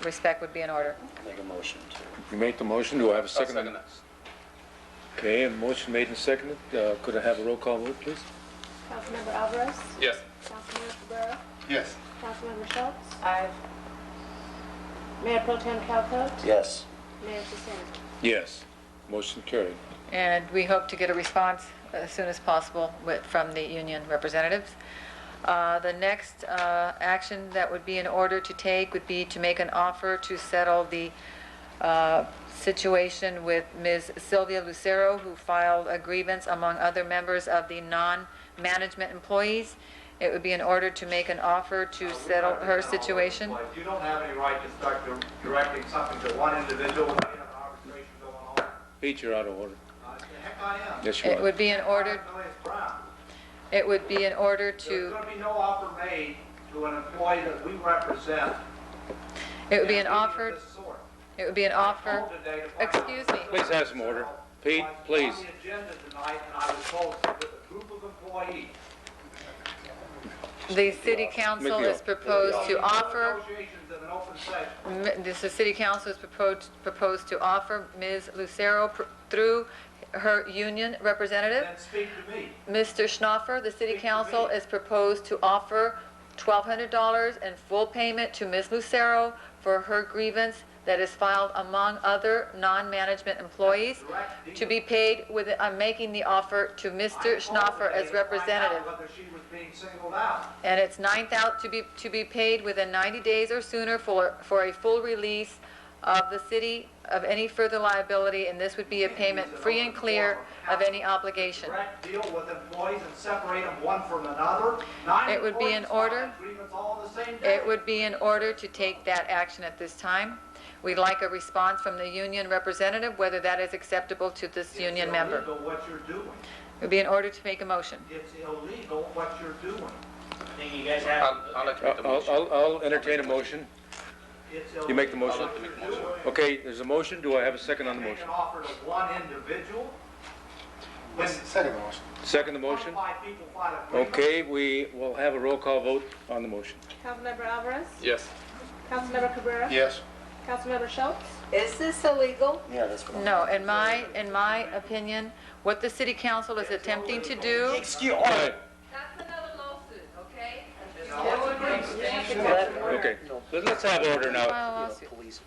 respect would be in order. Make a motion to. You make the motion, do I have a second? Second that. Okay, a motion made and seconded. Could I have a roll call vote, please? Councilmember Alvarez? Yes. Councilmember Cabrera? Yes. Councilmember Schultz? Aye. Mayor Pro Tem Calcote? Yes. Mayor Cicero? Yes. Motion carried. And we hope to get a response as soon as possible from the union representatives. The next action that would be in order to take would be to make an offer to settle the situation with Ms. Sylvia Lucero, who filed a grievance among other members of the non-management employees. It would be in order to make an offer to settle her situation. You don't have any right to start directing something to one individual when you have an arbitration going on. Pete, you're out of order. The heck I am. Yes, you are. It would be in order. It would be in order There's to. going to be no offer made to an employee that we represent. It would be an in a meeting offer. of this sort. It would be an offer. Excuse me. Please have some order. Pete, please. On the agenda tonight, and I was told with a group of employees. The city council is proposed to offer. Negotiations in an open session. The city council is proposed to offer Ms. Lucero through her union representative. Then speak to me. Mr. Schnoffer, the city council is proposed to offer $1,200 in full payment to Ms. Lucero for her grievance that is filed among other non-management employees to be paid with, I'm making the offer to Mr. Schnoffer as representative. Whether she was being singled out. And it's $9,000 to be paid within 90 days or sooner for a full release of the city of any further liability, and this would be a payment free and clear of any obligation. Direct deal with employees and separate them one from another. It would be in order. Agreements all on the same day. It would be in order to take that action at this time. We'd like a response from the union representative, whether that is acceptable to this union member. It's illegal what you're doing. It would be in order to make a motion. It's illegal what you're doing. I'll entertain a motion. It's You make the illegal motion? what you're doing. Okay, there's a motion. Do I have a second on the Make motion? an offer to one individual. When Second motion. Second the motion? 25 people file a grievance. Okay, we will have a roll call vote on the motion. Councilmember Alvarez? Yes. Councilmember Cabrera? Yes. Councilmember Schultz? Is this illegal? Yeah, that's what I'm. No, in my opinion, what the city council is attempting to do. Excuse. Right. That's another lawsuit, okay? Okay, let's have order now. Police.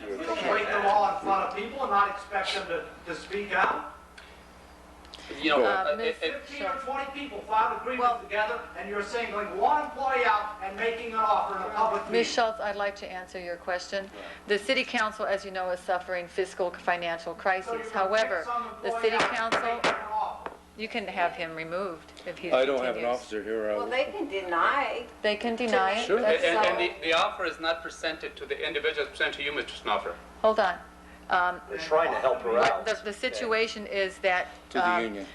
You don't break the law in front of people and not expect them to speak out. You know, Ms. 15 or 20 people filed agreements together, and you're singling one employee out and making an offer in a public Ms. meeting. Schultz, I'd like to answer your question. The city council, as you know, is suffering fiscal financial So crises. you're gonna However, pick some the employee city out and council, make an offer. you can have him removed if he I don't have an continues. officer here. Well, they can deny. They can deny it. Sure. That's and all. the offer is not presented to the individual, it's presented to you, Mr. Snoffer. Hold on. We're trying to help her out. The situation is that To the union.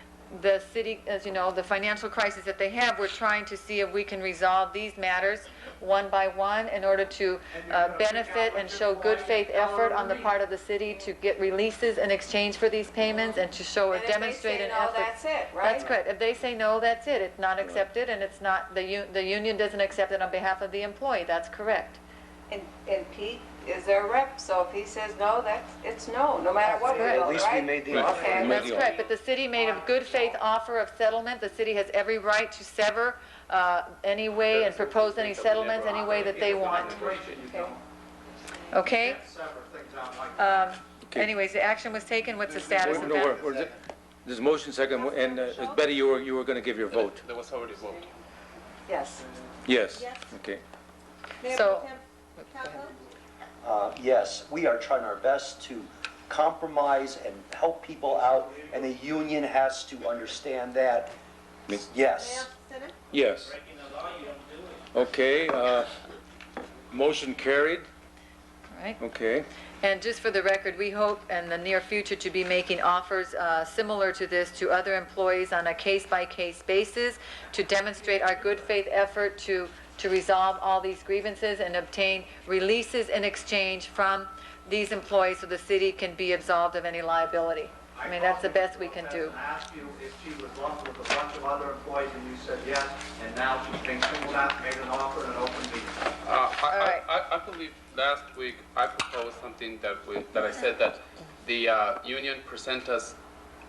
the city, as you know, the financial crisis that they have, we're trying to see if we can resolve these matters one by one in order to benefit and show good faith effort on the part of the city to get releases in exchange for these payments and to show or And if they demonstrate say an no, effort. that's it, right? That's correct. If they say no, that's it. It's not accepted, and it's not, the union doesn't accept it on behalf of the employee. That's correct. And Pete is their rep, so if he says no, it's no, no matter what we Right. do, At least we right? made the Right. offer. Okay. Made That's the correct, but the city made a good faith offer of settlement. The city has every right to sever any way and propose any settlements any way that they want. Okay? Sever things out like that. Okay. Anyways, the action was taken. What's the status of that? There's a motion second, and Betty, you were going to give your vote. There was already a vote. Yes. Yes. Yes. Okay. Mayor So- Pro Tem Calcote? Yes, we are trying our best to compromise and help people out, and the union has to understand that. Yes. Mayor Cicero? Yes. Okay, motion carried. All right. Okay. And just for the record, we hope in the near future to be making offers similar to this to other employees on a case-by-case basis to demonstrate our good faith effort to resolve all these grievances and obtain releases in exchange from these employees so the city can be absolved of any liability. I mean, that's the best we can do. And asked you if she was lumped with a bunch of other employees, and you said yes, and now she's being singled out and made an offer in an open meeting. I believe last week I proposed something that I said that the union present us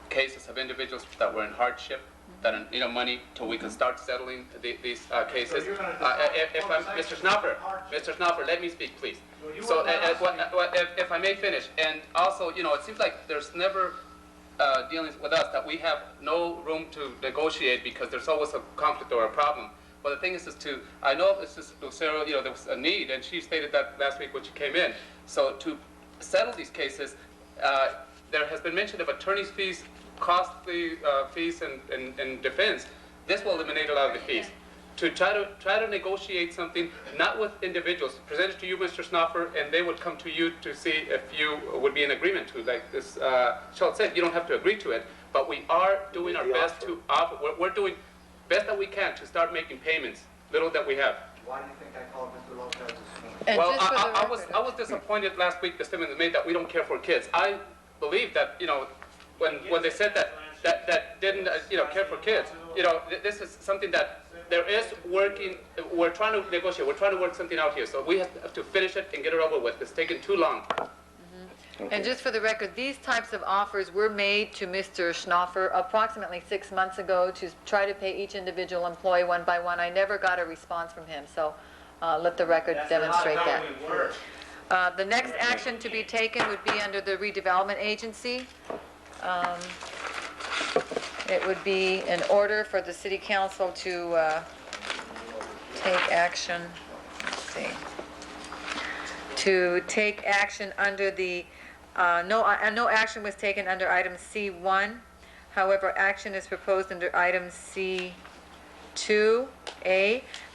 cases of individuals that were in hardship, that need money till we can start settling these cases. Mr. Schnapper, let me speak, please. So if I may finish, and also, it seems like there's never dealings with us that we have no room to negotiate because there's always a conflict or a problem. But the thing is I know this is Lucero, there was a need, and she stated that last week when she came in. So to settle these cases, there has been mention of attorney's fees, costly fees and defense. This will eliminate a lot of the fees. To try to negotiate something, not with individuals, present it to you, Mr. Schnapper, and they would come to you to see if you would be in agreement to, like this Schultz said, you don't have to agree to it, but we are doing our best to offer, we're doing best that we can to start making payments, little that we have. Why do you think I called Mr. Lopez this morning? And well, I was disappointed last week, the statement was made that we don't care for kids. I believe that, when they said that didn't, care for kids, this is something that there is working, we're trying to negotiate, we're trying to work something out here, so we have to finish it and get it over with. It's taken too long. And just for the record, these types of offers were made to Mr. Schnapper approximately 6 months ago to try to pay each individual employee one by one. I never got a response from him, so let the record demonstrate that. The next action to be taken would be under the redevelopment agency. It would be in order for the city council to take action, to take action under the, no action was taken under item C1. However, action is proposed under item C2A,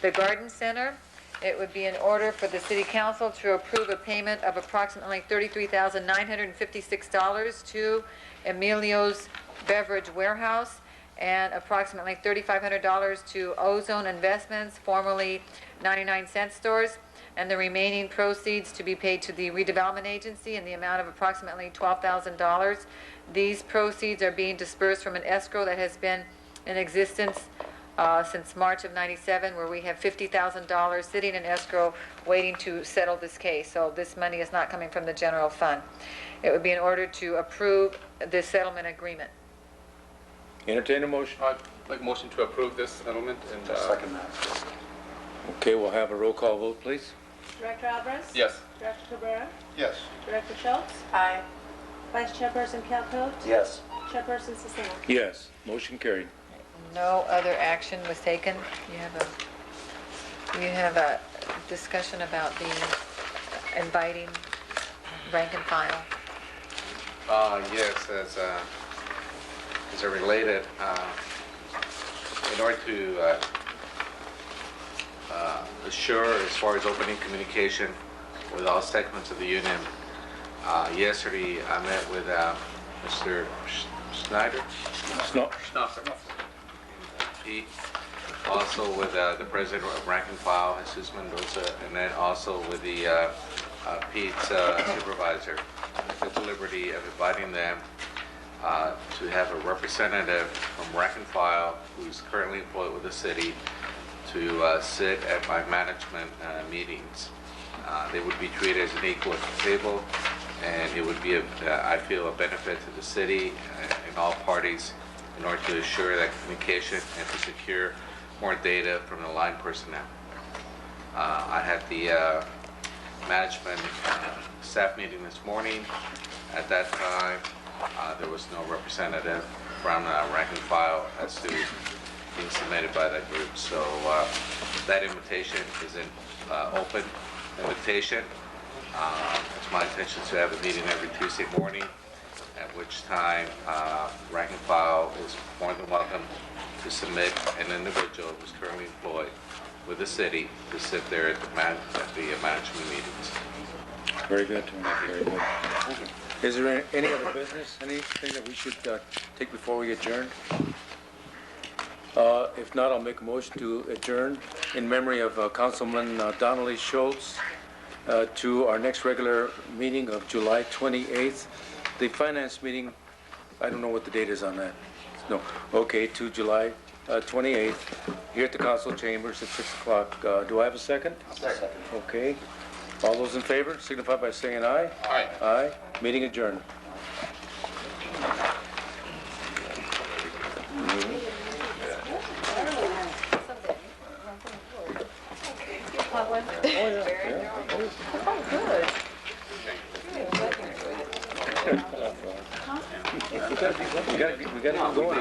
the Garden Center. It would be in order for the city council to approve a payment of approximately $33,956 to Emilio's Beverage Warehouse and approximately $3,500 to Ozone Investments, formerly 99-cent stores, and the remaining proceeds to be paid to the redevelopment agency in the amount of approximately $12,000. These proceeds are being dispersed from an escrow that has been in existence since March of '97, where we have $50,000 sitting in escrow waiting to settle this case. So this money is not coming from the general fund. It would be in order to approve this settlement agreement. Entertain a motion. I'd like a motion to approve this settlement and second that. Okay, we'll have a roll call vote, please. Director Alvarez? Yes. Director Cabrera? Yes. Director Schultz? Aye. Vice Chairperson Calco? Yes. Chairperson Cicino? Yes, motion carried. No other action was taken. You have a discussion about the inviting rank and file. Yes, as a related, in order to assure as far as opening communication with all segments of the union, yesterday I met with Mr. Schneider. Schnapper. Pete, also with the president of Rank and File, Jesus Mendoza, and then also with the Pete's supervisor. I took the liberty of inviting them to have a representative from Rank and File, who's currently employed with the city, to sit at my management meetings. They would be treated as an equal at the table, and it would be, I feel, a benefit to the city and all parties in order to assure that communication and to secure more data from the line personnel. I had the management staff meeting this morning. At that time, there was no representative from Rank and File as to being submitted by that group. So that invitation is an open invitation. It's my intention to have a meeting every Tuesday morning, at which time Rank and File is more than welcome to submit an individual who's currently employed with the city to sit there at the management meetings. Very good. Very good. Is there any other business, anything that we should take before we adjourn? If not, I'll make a motion to adjourn in memory of Councilman Donnelly Schultz to our next regular meeting of July 28th. The finance meeting I don't know what the date is on that. No, okay, to July 28th, here at the council chambers at 6 o'clock. Do I have a second? Second. Okay. All those in favor signify by saying aye. Aye. Aye. Meeting adjourned. We gotta get going.